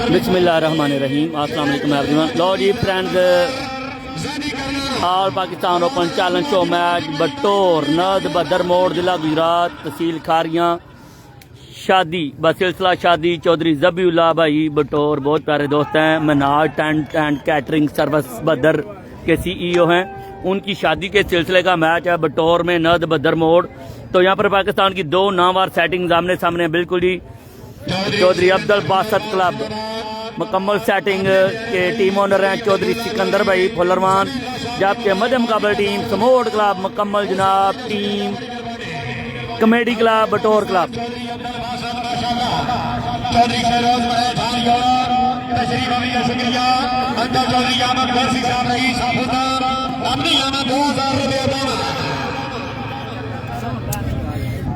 बिस्मिल्लाहिर्रहमानिर्रहीम। अस्सलाम वालेकुम एवरीवन। लो जी friends, all Pakistan open challenge show match बटोर नद बदर मोड़ जिला गुजरात तहसील खारियाँ शादी बसिलसिला शादी चौधरी ज़बीउल्लाह भाई बटोर बहुत प्यारे दोस्त हैं। मनाज टेंट एंड कैटरिंग सर्विस बदर के CEO हैं। उनकी शादी के सिलसिले का मैच है बटोर में नद बदर मोड़। तो यहाँ पर पाकिस्तान की दो नामवर सेटिंग आमने सामने बिल्कुल ही। चौधरी अब्दुल बासत क्लब मुकम्मल सेटिंग के टीम ओनर हैं चौधरी सिकंदर भाई फुलरमान, जबकि मध्य मुकाबला टीम समोड क्लब मुकम्मल जनाब टीम कमेडी क्लब बटोर क्लब।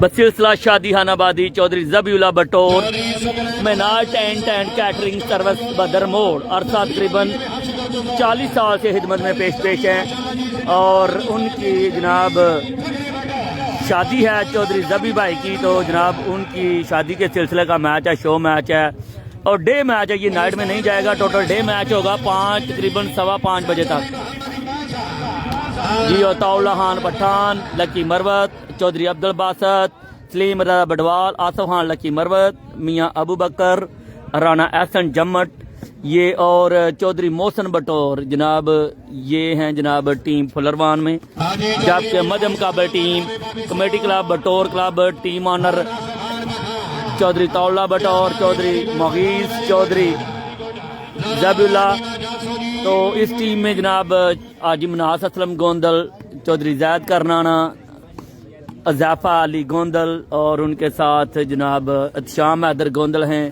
बसिलसिला शादी हानाबादी चौधरी ज़बीउल्लाह बटोर मीनार टेंट एंड कैटरिंग सर्विस बदर मोड़। अरसा तकरीबन 40 साल से खिदमत में पेश हैं और उनकी जनाब शादी है चौधरी ज़बी भाई की। तो जनाब उनकी शादी के सिलसिले का मैच है, शो मैच है और डे मैच है। ये नाइट में नहीं जाएगा, टोटल डे मैच होगा 5 तकरीबन 5:15 बजे तक। जियो ताउला खान पठान, लकी मरवत, चौधरी अब्दुल बासत, सलीम रजा बडवाल, आसफ खान लकी मरवत, मियाँ अबू बकर, राना एहसन जम्मट ये और चौधरी मोहसन बटोर जनाब ये हैं जनाब टीम फुलरवान में। जबकि मध्य मुकाबला टीम कमेटी क्लब बटोर क्लब टीम ऑनर चौधरी ताउला बटोर, चौधरी मोगीज, चौधरी ज़बीउल्लाह। तो इस टीम में जनाब आजी मनास असलम गोंदल, चौधरी जैद करनाना, अज़ाफ़ा अली गोंदल और उनके साथ जनाब अतशाम हैदर गोंदल हैं,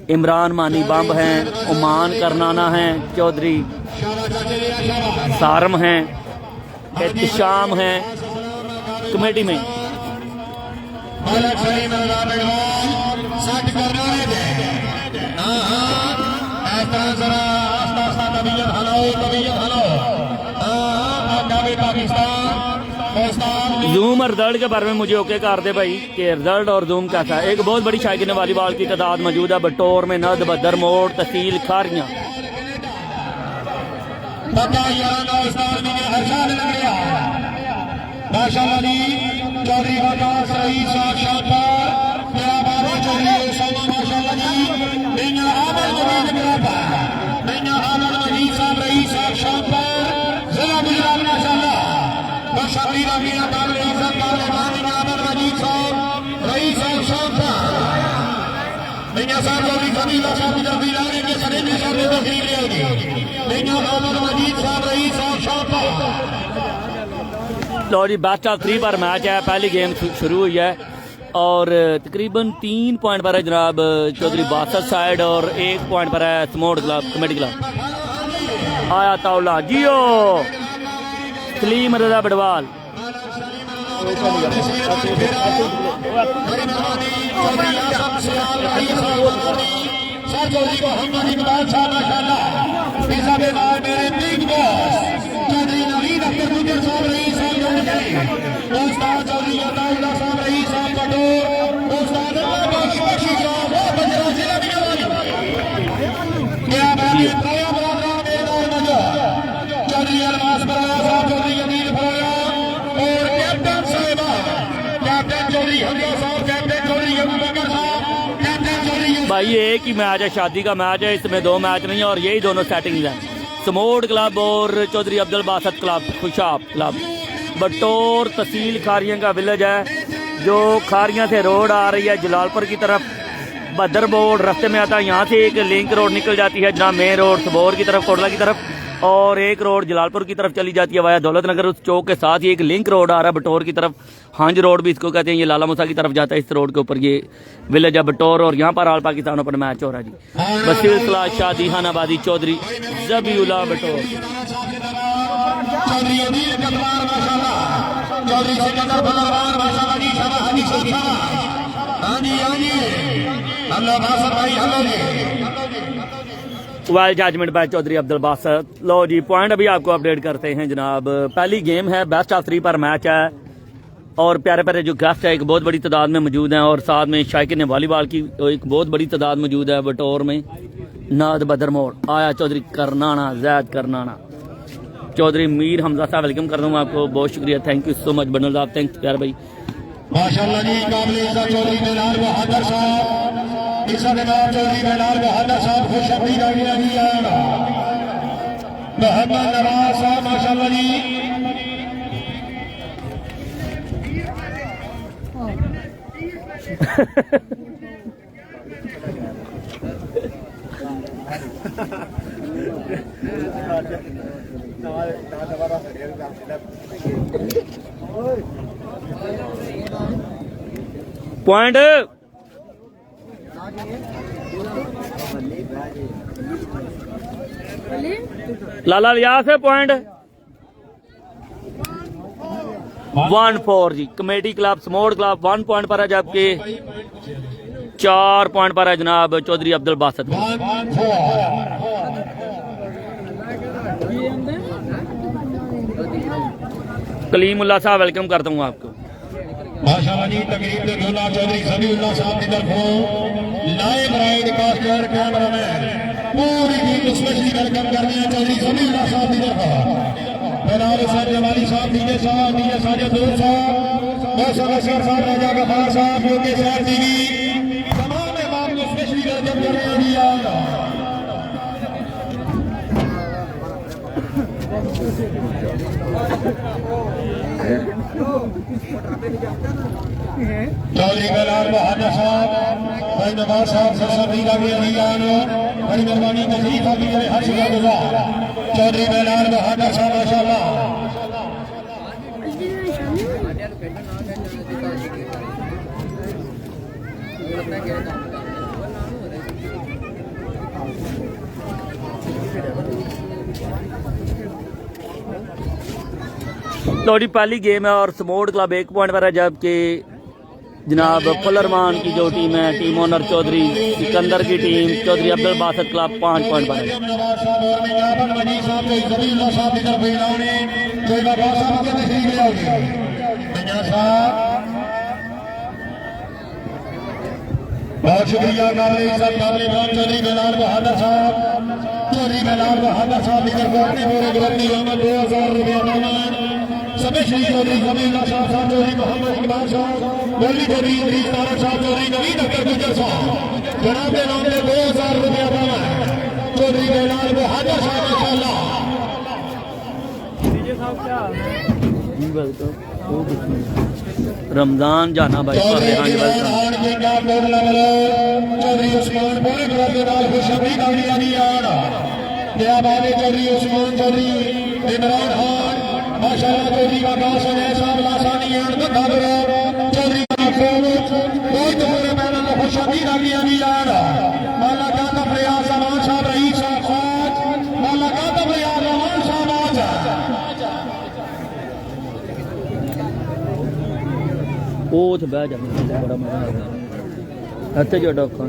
इमरान मानी बम्ब हैं, उमान करनाना हैं, चौधरी सारम हैं, एहतशाम हैं कमेटी में। जूम और रिजल्ट के बारे में मुझे ओके कर दे भाई कि रिजल्ट और जूम कैसा है। एक बहुत बड़ी शायकीन वॉलीबॉल की तादाद मौजूद है बटोर में नद बदर मोड़ तहसील खारियाँ। लो जी बेस्ट ऑफ 3 पर मैच है। पहली गेम शुरू हुई है और तकरीबन 3 पॉइंट पर है जनाब चौधरी बासत साइड और 1 पॉइंट पर है समोड क्लब कमेटी क्लब। आया ताउला जियो सलीम रजा बडवाल। भाई एक ही मैच है, शादी का मैच है, इसमें 2 मैच नहीं है और यही दोनों सेटिंग्स हैं समोड क्लब और चौधरी अब्दुल बासत क्लब खुशाब क्लब। बटोर तहसील खारियाँ का विलेज है जो खारियाँ से रोड आ रही है जलालपुर की तरफ, बदर बोर्ड रास्ते में आता है। यहाँ से एक लिंक रोड निकल जाती है जहाँ मेन रोड सबोर की तरफ कोटला की तरफ और एक रोड जलालपुर की तरफ चली जाती है वाया दौलत नगर। उस चौक के साथ ही एक लिंक रोड आ रहा है बटोर की तरफ, हांज रोड भी इसको कहते हैं। ये लाला मूसा की तरफ जाता है, इस रोड के ऊपर ये विलेज है बटोर और यहाँ पर ऑल पाकिस्तान ओपन मैच हो रहा है जी। बसिलसिला शादी हानाबादी चौधरी ज़बीउल्लाह बटोर। While judgement by Chaudhry Abdul Basit. लो जी पॉइंट अभी आपको अपडेट करते हैं जनाब। पहली गेम है बेस्ट ऑफ 3 पर मैच है और प्यारे प्यारे जो गेस्ट है एक बहुत बड़ी तादाद में मौजूद हैं और साथ में शायकीन वॉलीबॉल की एक बहुत बड़ी तादाद मौजूद है बटौर में। नाद बदर मोड़ आया चौधरी करनाना जैद करनाना चौधरी मीर हमजा साहब वेलकम कर दूंगा आपको, बहुत शुक्रिया, थैंक यू सो मच बनल साहब, थैंक्स प्यारे भाई। माशाअल्लाह जी काबिल इज्जत चौधरी बेलाल बहादुर साहब, इसा जनाब चौधरी बेलाल बहादुर साहब खुश अपनी गाड़ियां दी आएगा। मोहम्मद नवाज साहब माशाअल्लाह जी पॉइंट लाला लिया से पॉइंट 1-4 जी। कमेटी क्लब स्मोड क्लब 1 पॉइंट पर है जबकि 4 पॉइंट पर है जनाब चौधरी अब्दुल बासत। कलीमुल्लाह साहब वेलकम करता हूँ आपको। माशाअल्लाह जी तकरीब में झूला चौधरी समीउल्लाह साहब की तरफों लाइव राइड कास्टर कैमरामैन पूरी टीम स्पेशली वेलकम करते हैं चौधरी समीउल्लाह साहब की तरफ। बेलाल हुसैन जमाली साहब, डीजे साजिद दूर साहब, मौसम असगर साहब, राजा गफार साहब, यूके शहर टीवी तमाम मेहमान को स्पेशली वेलकम कर रहे हैं। चौधरी बेलाल बहादुर साहब, भाई नवाज साहब सरसब्जी का भी अभियान बड़ी मेहरबानी तशरीफ आपकी करे हर शुक्र गुजार। चौधरी बेलाल बहादुर साहब माशाअल्लाह थोड़ी पहली गेम है और स्मोड क्लब 1 पॉइंट पर है जबकि जनाब फुलरमान की जो टीम है टीम ओनर चौधरी सिकंदर की team Chaudhry Abdul Basit club 5 point पर है। बहुत शुक्रिया चौधरी बेलाल बहादुर साहब, चौधरी बेलाल बहादुर साहब की तरफ अपने पूरे ग्रुप की कीमत 2000 रुपया स्पेशली चौधरी जमीला साहब, चौधरी मोहम्मद इकबाल साहब, मौलवी चौधरी इदरीस तारक साहब, चौधरी नवीन अख्तर गुजर साहब, जनाब के नाम में 2000 रुपया पाना है चौधरी बेलाल बहादुर साहब माशाअल्लाह। रमजान जाना भाई चौधरी उस्मान पूरे ग्रुप के नाल खुशखबरी गाड़ियां दी आना क्या बाबे चौधरी उस्मान चौधरी इमरान खान माशाअल्लाह चौधरी का दास है साहब लासानी है चौधरी का बहुत पूरे मैदान में खुशखबरी गाड़ियां दी आना माला का प्रयास अमान साहब रईस साहब खाज माला का प्रयास अमान साहब ਉਹ ਤੇ ਬਹਿ ਜਾਂਦਾ ਬੜਾ ਮਜ਼ਾ ਆਉਂਦਾ ਇੱਥੇ ਜੋ ਡੋਕਾਂ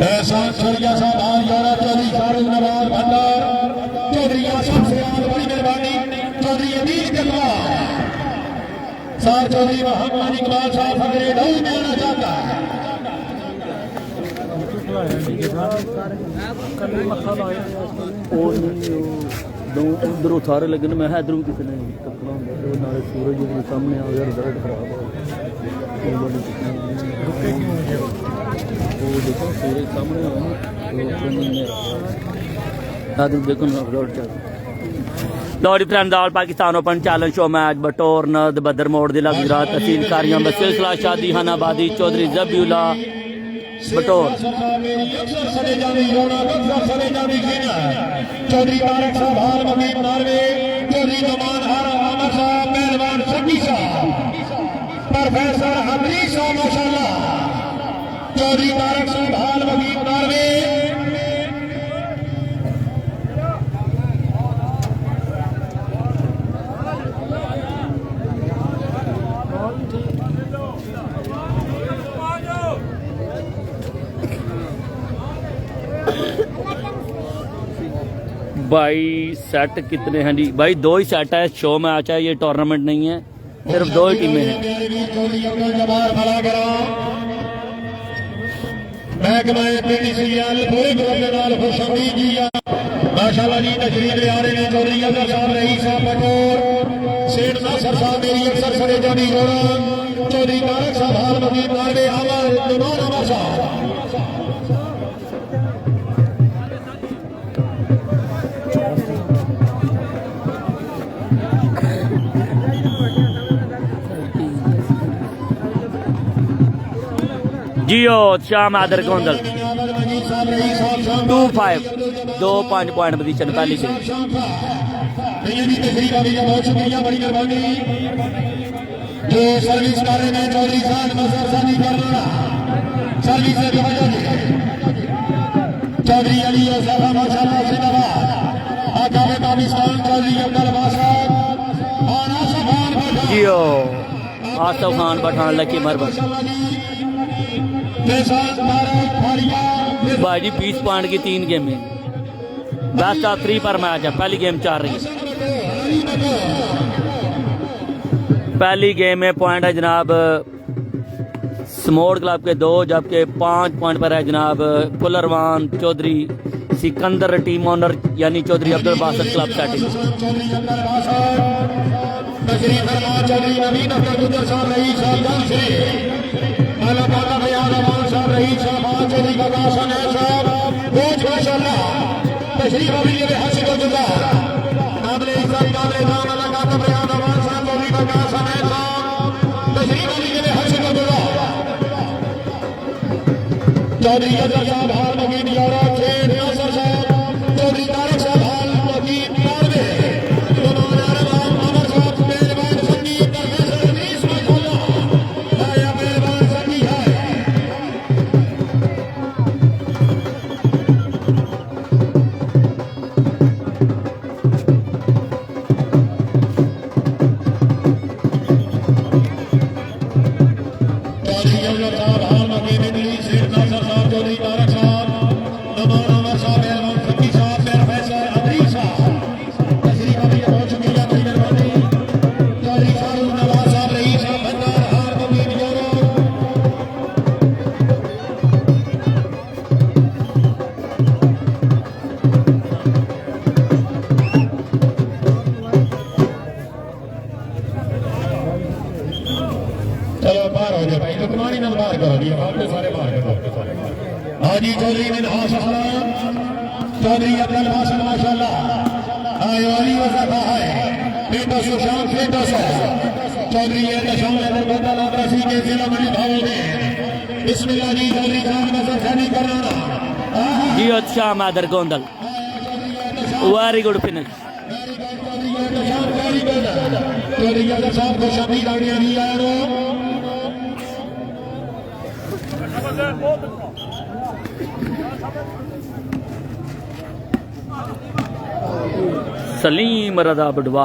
ऐसा सूर्या साहब आज जोरा चौधरी फारूक नवाज भंडार चौधरी आसम से आज बड़ी मेहरबानी चौधरी अदीज कलवा साहब चौधरी मोहम्मद इकबाल साहब फकरे दऊ में आना चाहता है। उधरों सारे लगे मैं इधरों किसी ने टकना होंगे सूरज के सामने आ गया रिजल्ट खराब हो देखो सूरज सामने देखो रिजल्ट लॉरी friend all Pakistan open challenge show match बटौर नद बदर मोड़ जिला गुजरात तहसील कारियां में सिलसिला शादी हनाबादी चौधरी जबीउल्ला बटौर चौधरी तारक साहब हाल मकीम नारवे चौधरी नुमान हर अहमद साहब पहलवान सब्बी साहब प्रोफेसर हबरी साहब माशाअल्लाह चौधरी तारक साहब हाल मकीम नारवे भाई सेट कितने हैं जी भाई 2 ही सेट है शो मैच है ये टूर्नामेंट नहीं है सिर्फ 2 ही टीमें हैं। माशाल्लाह जी तशरीफ ले आ रहे हैं चौधरी अब्दुल साहब रईस साहब पटोर सेठ नासर साहब मेरी अक्सर सरे जानी घोड़ा चौधरी तारक साहब हाल मजीद नारवे अमर नुमान अमर साहब जियो शाम आदर गोंदल 2-5 2-5 पॉइंट पोजीशन पहली से। जो सर्विस कर रहे हैं चौधरी साहब नजरसानी करना सर्विस चौधरी अली साहब माशाल्लाह जिंदाबाद आकाबे पाकिस्तान चौधरी अब्दुल बासाद और आसफ खान पठान जियो आसफ खान पठान लकी मरबत भाई 20 पॉइंट की 3 गेम में बेस्ट ऑफ 3 पर मैच है। पहली गेम 4 रही है। पहली गेम में पॉइंट है जनाब स्मोर्ड क्लब के 2 जबकि 5 पॉइंट पर है जनाब पुलरवान चौधरी सिकंदर टीम ओनर यानी चौधरी अब्दुल बासत क्लब सेटिंग। चौधरी अब्दुल साहब हाल मजीद यारा शेख नासर साहब चौधरी तारक साहब हाल मजीद नारवे अमर साहब मेहरबान संगीत प्रोफेसर अनीस माशाल्लाह आया मेहरबान संगीत है चौधरी अब्दुल साहब हाल मजीद शेख नासर साहब चौधरी तारक साहब नमान अमर साहब मेहरबान फकी साहब प्रोफेसर अदरी साहब तशरीफ अभी पहुंच चुकी है बड़ी मेहरबानी चौधरी फारूक नवाज साहब रईस साहब भंडार हार मजीद यारो चलो बाहर हो जाए भाई लुकमानी नल बाहर करो दिया बाहर सारे बाहर करो हाजी चौधरी बिन हासलाम चौधरी अब्दुल बासत माशाल्लाह आयो अली वज़फ़ा है बेटा सुशांत बेटा चौधरी ये नशान नजर बदल रसी के जिला में भाव में बिस्मिल्लाह जी चौधरी खान नजर खानी कराना जी अच्छा मादर Gondal very good finish. Chaudhry Abdul साहब को शादी गाड़ियां नहीं आया सलीम रजा बडवा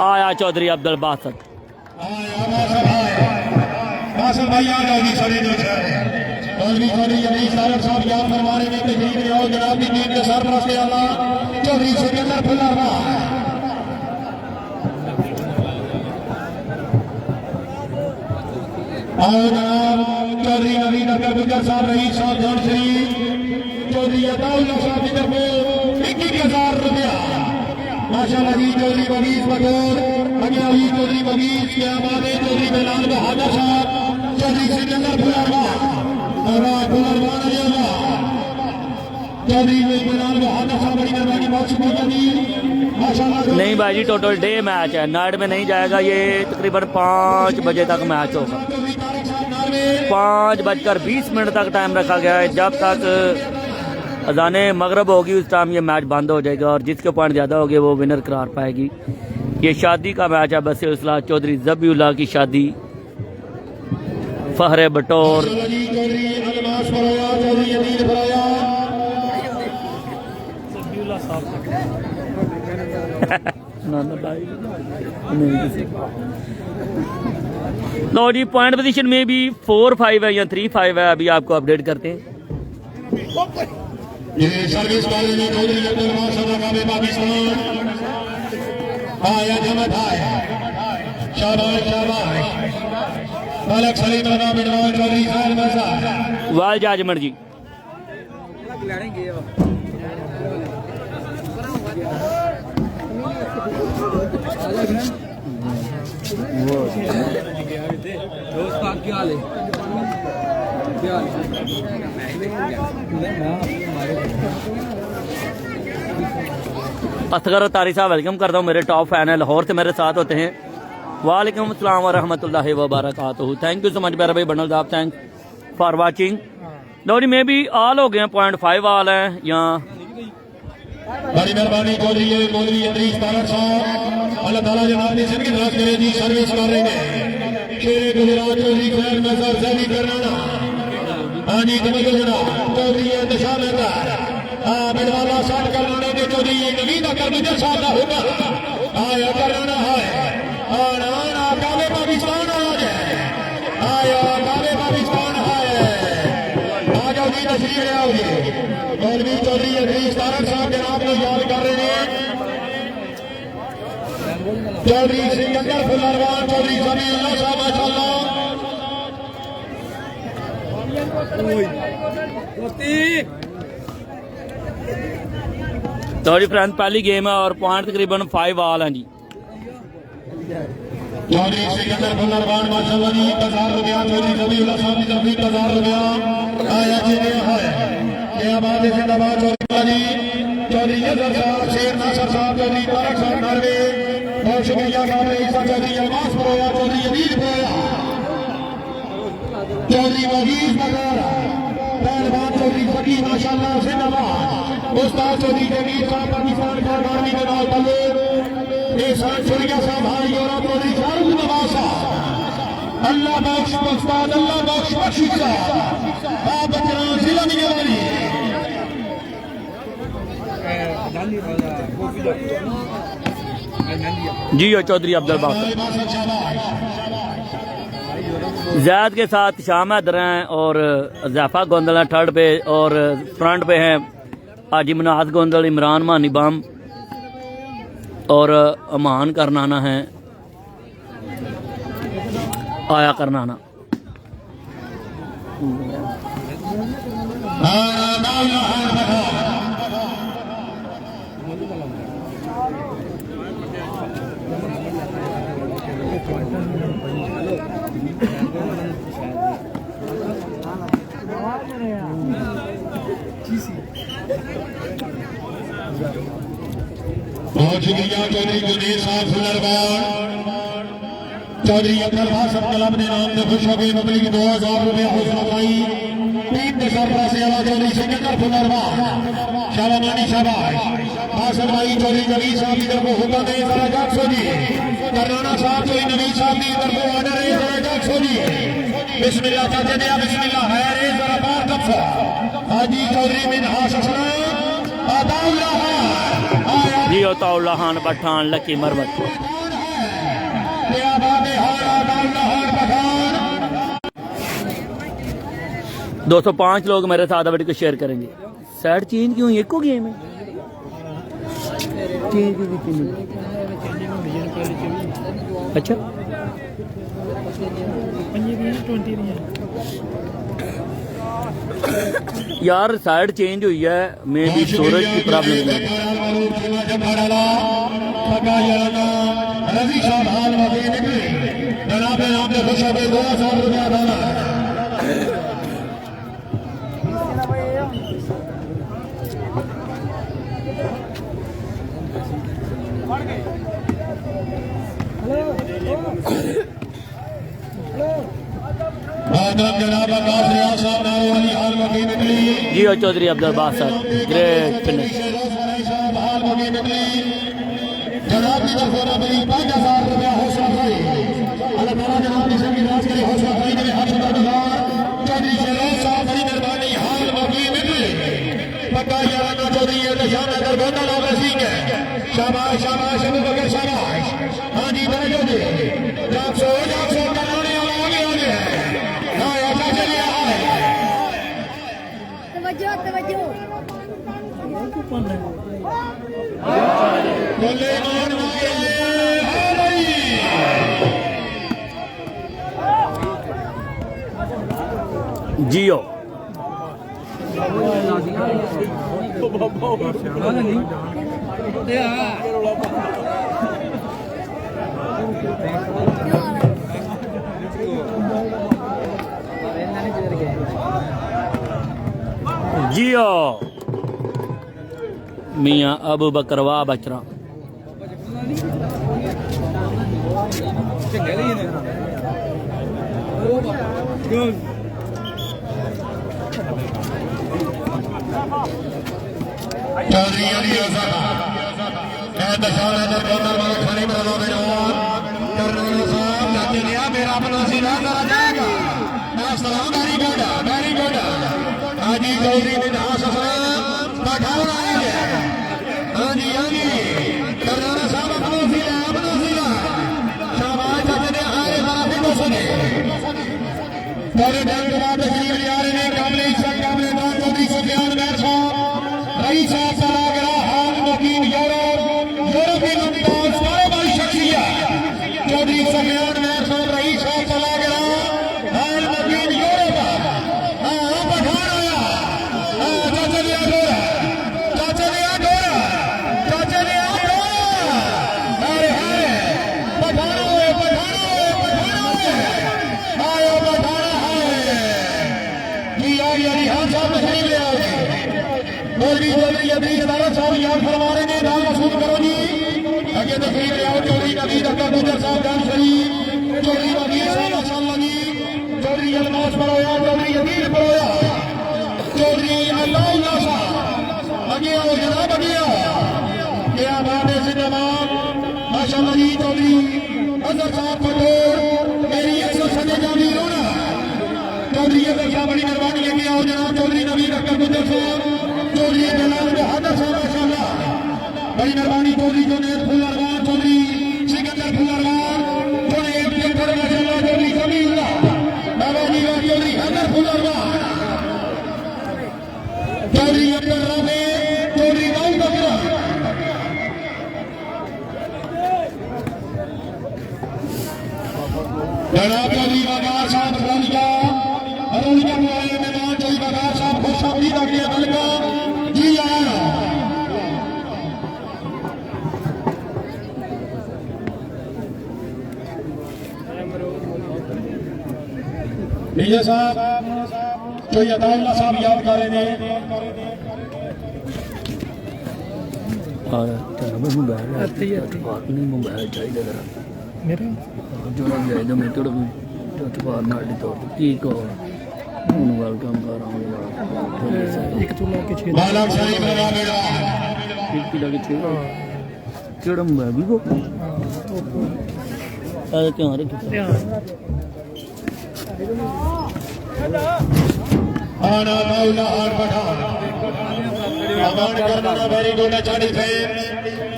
आया चौधरी अब्दुल बासत भाई आ जाओ जी सारे जो चौधरी चौधरी अली साहब साहब याद फरमाने में तकलीफ में आओ जनाब की टीम के सरपरस्त अल्लाह चौधरी सिकंदर फुल्लारा आओ जनाब चौधरी नवीन अब्दुल गुजर साहब रईस साहब जान शरीफ चौधरी अताउल्लाह साहब की तरफ 21,000 रुपया माशाल्लाह जी चौधरी बगीज बटोर अगला ही चौधरी बगीज क्या बात है चौधरी बिलाल बहादुर साहब चौधरी सिकंदर फुल्लारा और फुल्लारवान अल्लाह चौधरी बिलाल बहादुर साहब बड़ी मेहरबानी बहुत शुक्रिया जी माशाल्लाह। नहीं भाई जी टोटल डे मैच है नाइट में नहीं जाएगा ये तकरीबन 5 बजे तक मैच होगा 5:20 तक टाइम रखा गया है जब तक अजाने मगरब होगी उस टाइम ये मैच बंद हो जाएगा और जिसके पॉइंट ज़्यादा होंगे वो विनर करार पाएगी। ये शादी का मैच है बस उसला चौधरी ज़बीउल्लाह की शादी फहरे बटोर लो जी पॉइंट पोजीशन में भी 4-5 है या 3-5 है अभी आपको अपडेट करते हैं। ये सर्विस वाले ने चौधरी अब्दुल बासत नाकाबे पाकिस्तान आया जमत आया शाबाश शाबाश मलक सलीम राना बिनवाल चौधरी खान मजा वाल जजमेंट जी असगर तारी साहब वेलकम करता हूँ, मेरे टॉप फैन है, लाहौर से मेरे साथ होते हैं। वालेकुम अस्सलाम व रहमतुल्लाहि व बरकातहू। थैंक यू सो मच मेरा भाई बनल साहब, थैंक फॉर वाचिंग। लो जी मैं भी ऑल हो गए 0.5 ऑल है यहाँ। बड़ी मेहरबानी चौधरी मौलवी अदरीस तारक साहब, अल्लाह ताला जनाब ने जिनकी दराज करे जी। सर्विस कर रहे हैं शेर गुजरात चौधरी खैर नजर सैली करना। हाँ जी तवज्जो जनाब, चौधरी दशा मेहता बिडवाला साठ करना के चौधरी नवीन अकर मुझे साथ होगा आया करना है आना काले पाकिस्तान आ जाए आया काले पाकिस्तान है आ जाओ जी तशरीफ ले आओ जी। मौलवी चौधरी अदरीस तारक साहब जनाब को याद कर रहे हैं। चौधरी सिकंदर फुलरवान चौधरी समीउल्लाह साहब माशाअल्लाह। तो जी फ्रेंड पहली गेम है और पॉइंट तकरीबन 5 ऑल हैं जी। चौधरी सिकंदर फुलरवान माशाअल्लाह जी 1000 रुपया चौधरी समीउल्लाह साहब की तरफ 1000 रुपया आया जी है क्या बात है जिंदाबाद चौधरी जी। चौधरी नजर साहब शेर नासर साहब चौधरी तारक साहब नारवे बहुत शुक्रिया काबले ईसा चौधरी अब्बास परोया चौधरी अमीर परोया चौधरी वजीर बगारा पहलवान चौधरी फकीर माशाअल्लाह जिंदाबाद। उस्ताद चौधरी जमीर साहब पाकिस्तान कारखानी के नाल तले एहसान शुरिया साहब भाई और चौधरी फारूक नवाज साहब अल्लाह बख्श उस्ताद अल्लाह बख्श बख्शिश साहब आप बचरा जिला निगरानी जी और चौधरी अब्दुल बासत जैद के साथ शाम हैदर हैं और ज़ैफा गोंदल थर्ड पे और फ्रंट पे हैं हाजी मनाज गोंदल, इमरान मानी बम और अमान करनाना है आया करनाना। बहुत शुक्रिया चौधरी जुनेद साहब फुलरवान चौधरी अब्दुल बासत क्लब ने नाम से खुश हो गए मबलिक 2000 रुपये हौसला अफजाई टीम के सरबराह से आला चौधरी सिकंदर फुलरवान शाबामानी शाबाश बासत भाई चौधरी नवीद साहब की तरफ हुक्म है जरा जाग सोजिए करनाना साहब चौधरी नवीद साहब की तरफ ऑर्डर है जरा जाग सोजिए बिस्मिल्लाह चाचा दिया बिस्मिल्लाह है रे जरा बार कब्जा हाजी चौधरी मिनहास असलाम अताउल्लाह जी अताउल्लाह खान पठान लकी मरवत 205 लोग मेरे साथ वीडियो को शेयर करेंगे। साइड चेंज क्यों एक हो गेम है चेंज अच्छा यार साइड चेंज हुई है मे भी स्टोरेज की प्रॉब्लम है। जी और चौधरी अब्दुल बासत ग्रेट फिनिश जनाब की तरफ होना बड़ी 5000 रुपया हौसला अफजाई अल्लाह ताला जनाब की सबकी राज करे हौसला अफजाई करे हाथ में चौधरी शहरोज साहब बड़ी मेहरबानी हाल मौकी मिले पक्का याराना चौधरी दशान दरगोंदा लावर सिंह है शाबाश शाबाश अबू बकर शाबाश हाँ जी बैठो जी 400 कराने वाला आगे आगे है हाँ ऐसा चलिए तवज्जो तवज्जो गोले मान मारे हाँ भाई जियो जियो मियाँ अबू बकर वाह बचरा चौधरी अली आज़ाद मैं दशाना दर बंदर वाले खाने में लगा जवान करने साहब जाते लिया मेरा अपना सीधा करा जाएगा मैं सलामदारी गोड़ा मेरी गोड़ा हाजी चौधरी ने दास सलाम बैठाना है हाजी हाजी करने साहब अपना सीधा शाबाश जाते ने आए बात को सुने तेरे डर के बाद तकरीर यार ने कामले कामले दान चौधरी सुफियान मेहर साहब रईस साहब चला गया हाल वकील यूरोपीय अंदाज कारोबार शख्सियत चौधरी सुफियान मेहर साहब रईस साहब चला गया हाल वकील यूरोप पठान आया चाचा लिया डोरा चाचा लिया डोरा चाचा लिया डोरा अरे हाय पठान आए आयो पठान है जी आई अली हाँ साहब तशरीफ ले आओ चौधरी चौधरी अभी अदालत साहब याद फरमा रहे हैं दान वसूल करो जी आगे तकरीर ले आओ चौधरी नबीद अख्तर गुजर साहब जान शरीफ चौधरी वकील साहब माशाअल्लाह जी चौधरी अलमास परोया चौधरी अमीर परोया चौधरी अल्लाह साहब आगे आओ जनाब आगे आओ क्या बात है जिंदाबाद माशाअल्लाह जी चौधरी अजहर साहब पटोर मेरी 100 जानी रोना चौधरी अल्लाह बड़ी मेहरबानी लेके आओ जनाब चौधरी नबीद अख्तर गुजर साहब चौधरी जलाल बहादुर साहब माशाअल्लाह बड़ी मेहरबानी चौधरी जुनैद फुलरवार चौधरी सिकंदर फुलरवार जुनैद फुलरवार माशाअल्लाह चौधरी समीउल्लाह बाबा जी का चौधरी हैदर फुलरवार चौधरी अब्दुल रफी चौधरी दाऊद बकरा जनाब चौधरी बकार साहब रौलिया वाले मेहमान चौधरी बकार साहब खुश आमदीद अगली हल्का जी आया डीजे साहब जो अताउल्लाह साहब याद कर रहे हैं नहीं मोबाइल चाहिए जरा मेरा जो जाए मैं थोड़ा अखबार ना की कहो वेलकम कर रहा हूँ एक तो ला के छे बालक शरीफ लगा बेटा एक किलो के छे केड़ा मोबाइल भी को अरे क्या रे आना मौला और पठान अमान करना वेरी गुड चाड़ी से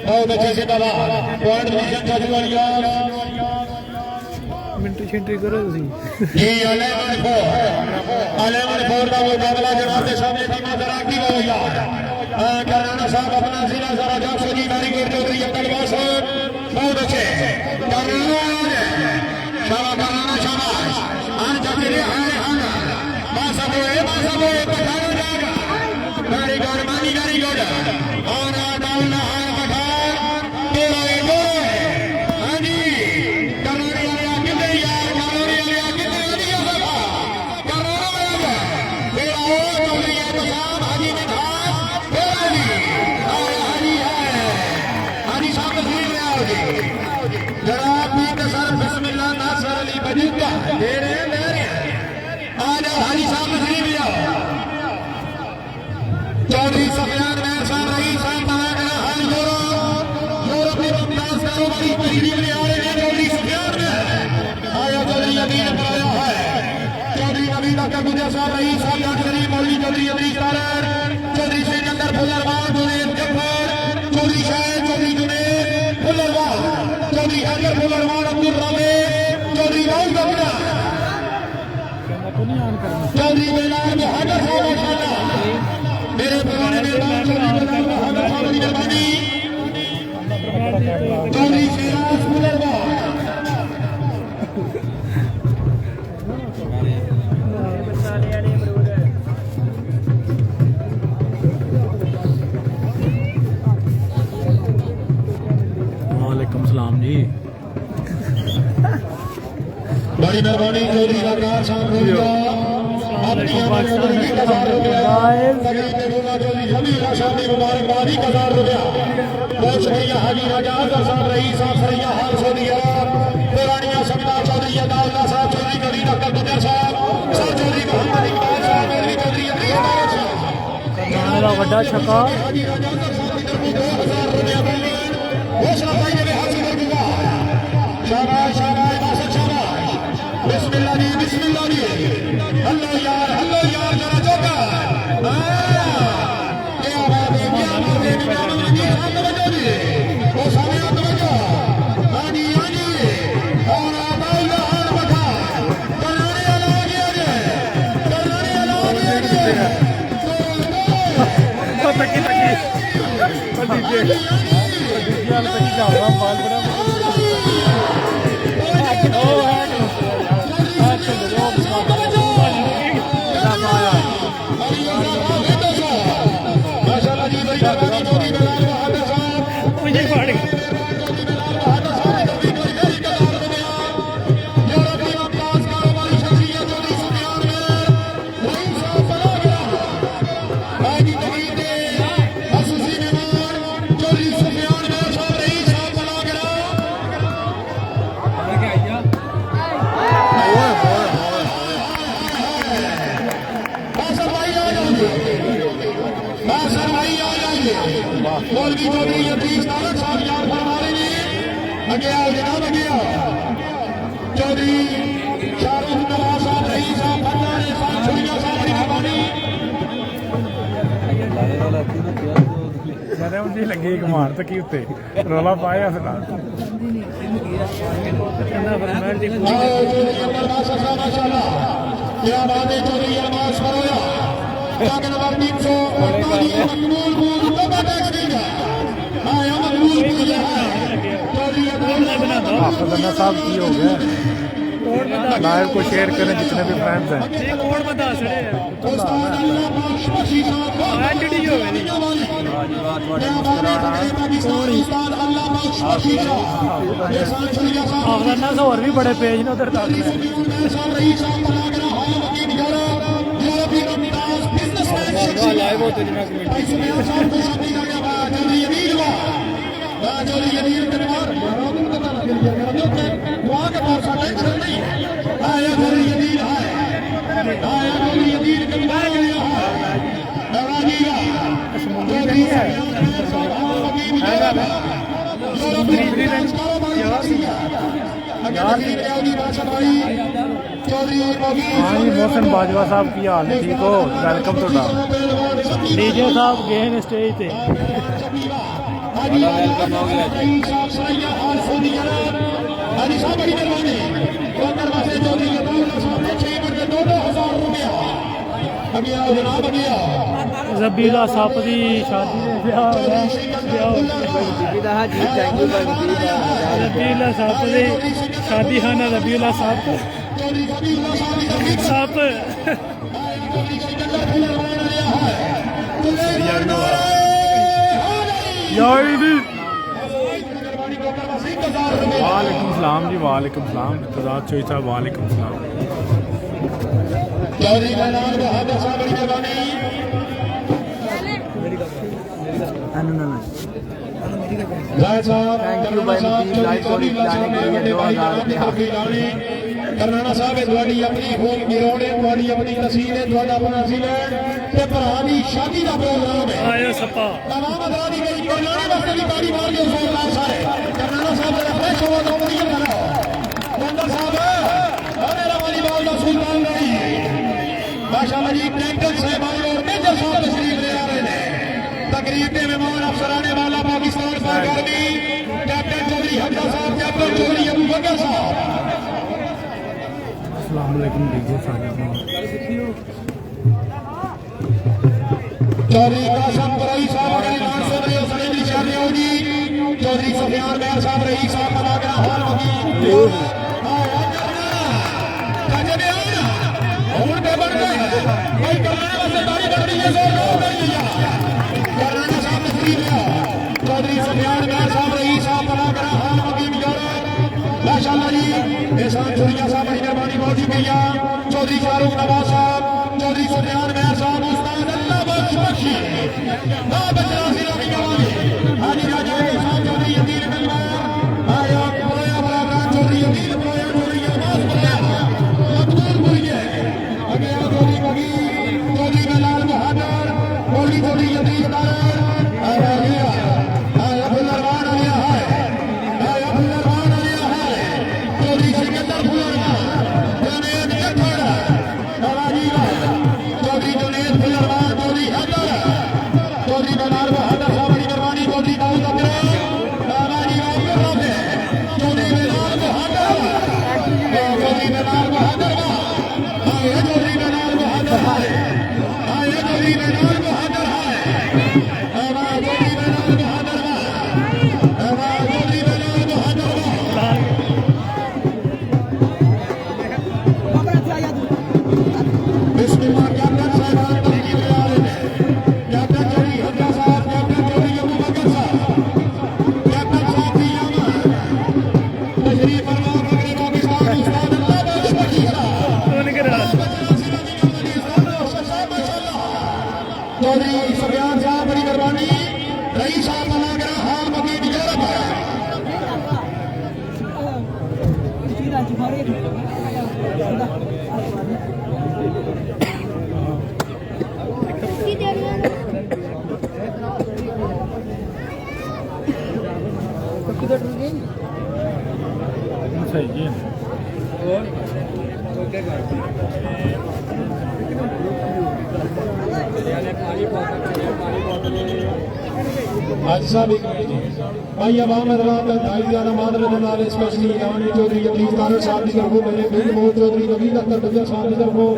बहुत अच्छे से दबा पॉइंट पोजीशन चालू वालिया मिनट एंट्री करो तुसी जी 11 4 का मुकाबला जनाब के सामने टीम जरा की हो गया कराना साहब अपना जिला जरा जाओ सजी वेरी गुड चौधरी अब्दुल बासित बहुत अच्छे कराना शाबाश आज जाते रे हाय हाय बासबो पठान जाएगा वेरी गुड मानी वेरी गुड और डाउन हाय पठान तेरा एक हां जी कराने वाले आगे दे यार कराने वाले आगे दे दिया बाबा कराने वाले तेरा ओ चौधरी साहब हाजी ने खास तेरा जी हाजी साहब तस्वीर ले आओ जी जनाब भी तसर बिस्मिल्लाह नासर अली बजूदा दे रहे हैं आज हाजी साहब तस्वीर ले आओ चौधरी सुफियान मेहर साहब रईस साहब बनाया हाल यूरोपीय अंदाज कारोबारी तस्वीर ले आ रहे हैं चौधरी सुफियान मेहर आया चौधरी अमीर बनाया है चौधरी नबीद अख्तर गुजर साहब रईस साहब जान शरीफ मौलवी चौधरी अमीर तारर चौधरी सिकंदर फुलरवार जुनैद जफर चौधरी शाह चौधरी जुनैद फुलरवार चौधरी हैदर फुलरवार अब्दुल रफी चौधरी दाऊद बकरा चौधरी बेलाल बहादुर साहब माशाअल्लाह मेरे पुराने मेहमान चौधरी बेलाल बहादुर साहब की मेहरबानी जी बड़ी मेहरबानी चौधरी रंगार साहब रोहिया अपनी पाकिस्तान की 1000 रुपया तकरीब रोला चौधरी जमीला साहब की मुबारकबादी 1000 रुपया बहुत शुक्रिया हाजी राजा अजहर साहब रईस साहब सरैया हाल सऊदी अरब पुरानिया सगदा चौधरी अदाउल्ला साहब चौधरी कबीर अख्तर गुजर साहब सर चौधरी मोहम्मद इकबाल साहब मेरी चौधरी अब्दुल साहब मेरा बड़ा छक्का हाजी राजा अजहर साहब की तरफ 2000 रुपया मिले हौसला भाई ने हासिल कर दिया शाबाश शाबाश बासत शाबाश बिस्मिल्लाह जी हल्लो यार जरा जोका क्या बात है क्या बात है हाथ बजा जी वो सामने हाथ बजा हाजी और आबाउल्ला हाथ बजा करनाने वाला आ गया तकी बाल बड़ा माशाल्लाह जी बड़ी मेहरबानी चौधरी बेलाल बहादुर साहब मुझे फाड़ गया मौलवी चौधरी यतीश तारक साहब यार फरमा रहे हैं अगे आओ जनाब अगे आओ चौधरी शाहरुख नवाज साहब रईस साहब फरमाने साहब छुड़िया साहब बड़ी मेहरबानी जरा मुझे लगे एक मार तकी उत्ते रोला पाया फिलहाल माशाल्लाह क्या बात है चौधरी अरबाज फरोया टाके नंबर 348 मकबूल बूद दबा टैक्स देगा आया मकबूल बूद है चौधरी हाफिज़ साहब की हो गया लाइव को शेयर करें जितने भी फ्रेंड्स हैं उस्ताद अल्लाह बख्श बख्शी साहब उस्ताद अल्लाह बख्श बख्शी हाफिज़ और भी बड़े पेज ने उधर तक लाइव होते जिन्हें मोहसिन बाजवा साहब की हाल है ठीक हो वेलकम टूडा डीजे साहब गए हैं स्टेज पे वेलकम हो गया जबीला साहब की शादी रबीला साहब की शादी है ना रबीला साहब साहब वालेकुम सलाम जी वालेकुम सलाम इत्तेदाद चोई साहब वालेकुम सलाम चौधरी बेलाल बहादुर साहब बड़ी मेहरबानी जायद साहब करनाना साहब थोड़ी अपनी होम ग्राउंड है थोड़ी अपनी तहसील है थोड़ा अपना तहसील है ते भरा दी शादी का प्रोग्राम है आयो सपा तमाम अदरा दी गई करनाने वास्ते भी ताड़ी मार के जोरदार सारे करनाना साहब जरा फ्रेश हो तो नहीं करो बंदर साहब मेरा वाली बाल का सुल्तान गई माशाल्लाह जी कैप्टन साहब और मेजर साहब तशरीफ ले आ रहे हैं तकरीब के मेहमान अफसराने वाला पाकिस्तान सरकारी कैप्टन चौधरी हफ्ता साहब कैप्टन चौधरी अबू बकर साहब अस्सलाम वालेकुम डीजे साहब चौधरी कासम रईस साहब के मान से रहे सलीम निशानी होगी चौधरी सफियान मेहर साहब रईस साहब बना के हाल होगी और पे बढ़ गए भाई करने वाले ताली बढ़ रही है जोर करना साहब तस्वीर चौधरी सफियान मेहर साहब रईस साहब बना के हाल होगी एहसान चुरिया साहब बड़ी मेहरबानी बहुत शुक्रिया चौधरी फारूक नवाज साहब चौधरी सुफियान मेहर साहब उस्ताद अल्लाह बख्शी हाजी राजा साहब चौधरी यकीन आया बोया बराबर चौधरी यकीन बोया चौधरी अब्बास बोया मकबूल बोया अगला चौधरी बगी चौधरी लाल बहादुर चौधरी चौधरी यकीन आया गया आया फुलरवान आया है आया फुलरवान आया है चौधरी सिकंदर फुलरवान जुनेद जठड़ बालाजी चौधरी जुनेद फुलरवान चौधरी हैदर चौधरी लाल बहादुर साहब बड़ी मेहरबानी चौधरी दाऊद अकरम बालाजी चौधरी लाल बहादुर चौधरी लाल बहादुर आया चौधरी लाल बहादुर आया चौधरी लाल बहादुर चौधरी सुफियान साहब बड़ी मेहरबानी रईस साहब बना गया हाल मकीन यूरोप सही है आज साहब भाई अवाम अदवात भाई जाना मादर नाल स्पेशली रानी चौधरी अजीज तारड़ साहब की तरफों मेरे बीर मोहम्मद चौधरी नवीद अख्तर दुजर साहब की तरफों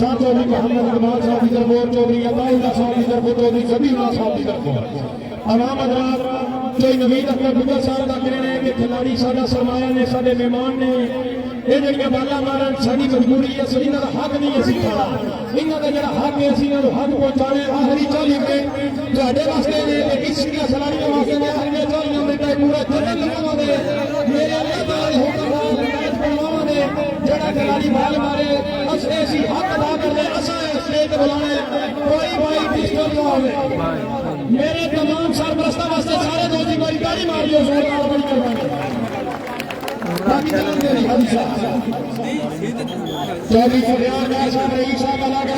साथ चौधरी मोहम्मद इकबाल साहब की तरफों चौधरी अब्दुल्ला साहब की तरफों चौधरी सबीउल्लाह साहब की तरफों अवाम अदवात जो नवीद अख्तर दुजर साहब का कहना है कि खिलाड़ी साडा सरमाया ने साडे मेहमान ने ये जड़ियां बाला मारन साडी मजबूरी है सही ना हक नहीं असी खाना इन्हां दा जेड़ा हक है असी इन्हां हक पहुंचाने आखिरी 40 मिनट ਤੁਹਾਡੇ ਵਾਸਤੇ ਨੇ ਤੇ ਕਿਸ਼ਤੀਆਂ ਸਲਾਰੀਆਂ ਵਾਸਤੇ ਨੇ ਆਖਰੀ 40 ਮਿੰਟ ਪੂਰਾ ਜਨਮ ਲਗਾਵਾਂਗੇ ਮੇਰੇ ਅੱਲਾਹ ਤਾਲਾ ਦੇ ਹੁਕਮ ਨਾਲ ਮੈਚ ਬਣਵਾਵਾਂਗੇ ਜਿਹੜਾ ਖਿਲਾੜੀ ਬਾਲ ਮਾਰੇ ਅਸੀਂ ਹੱਕ ਅਦਾ ਕਰਦੇ ਅਸਾਂ ਸਟੇਜ ਤੇ ਬੁਲਾਣੇ ਕੋਈ ਭਾਈ ਪਿਸਟਲ ਤੋਂ ਆਵੇ ਮੇਰੇ तमाम सरपरस्तां वास्ते सारे दो जी बारी ताड़ी मार दियो जोरदार बड़ी करवाएंगे चौधरी सुफियान साहब रईस साहब अल्लाह के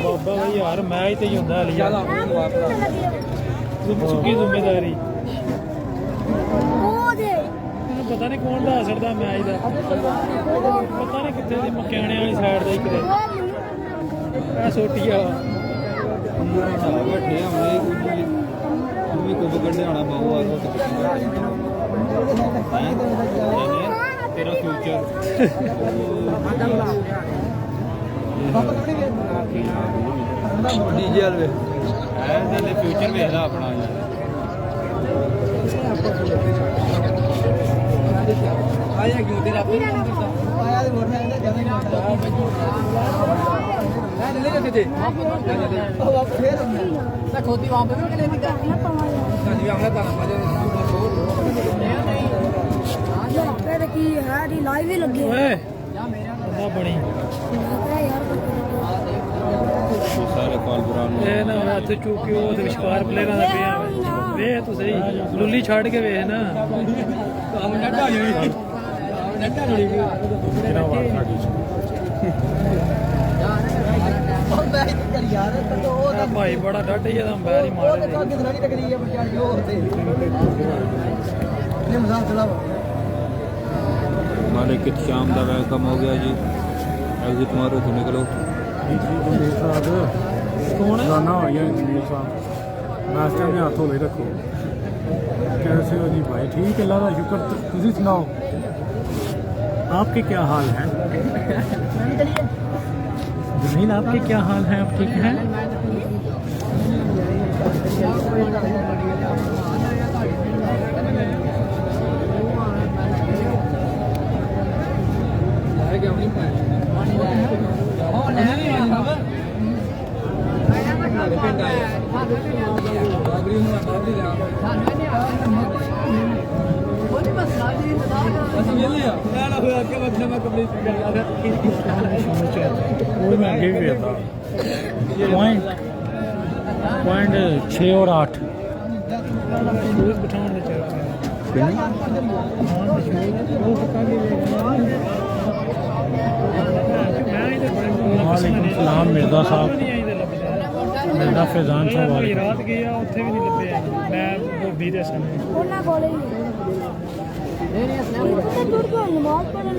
बाबा भाई यार मैच तो ही होंगे लिया चुकी जिम्मेदारी पता नहीं कौन दा असर दा मैच दा पता नहीं कितने दी मकैने वाली साइड दा एक सोटिया बैठे हमने कुछ कढ़े आना बहु तेरा फ्यूचर डीजे वाले फ्यूचर वेखदा अपना आया क्यों तेरा आया खोती वहां पे लाइव ही लगी बनी सारे कॉल हथ चूकी विशकार प्लेयर वे तो सही लुली छड़ के वे ना भाई बड़ा डट ही अंबैर ही मार मालिक शाम का वेलकम हो गया जी एग्जिट मारो तो निकलो रोजाना हो गया इंजीनियर साहब नाश्ते में हाथों ले रखो कैसे हो जी भाई ठीक है अल्लाह का शुक्र तुम सुनाओ आपके क्या हाल है? जमीन आपके क्या हाल है? आप ठीक हैं? वो मैं आगे भी था पॉइंट 6 और 8 सलाम मिर्जा साहब मिर्जा फैजान साहब रात गया उत्थे भी नहीं लभे मैं धोबी दे सामने ਉਹਨਾਂ ਕੋਲੇ ਹੀ ਦੂਰ ਤੋਂ ਨਮਾਜ਼ ਪੜ੍ਹਨ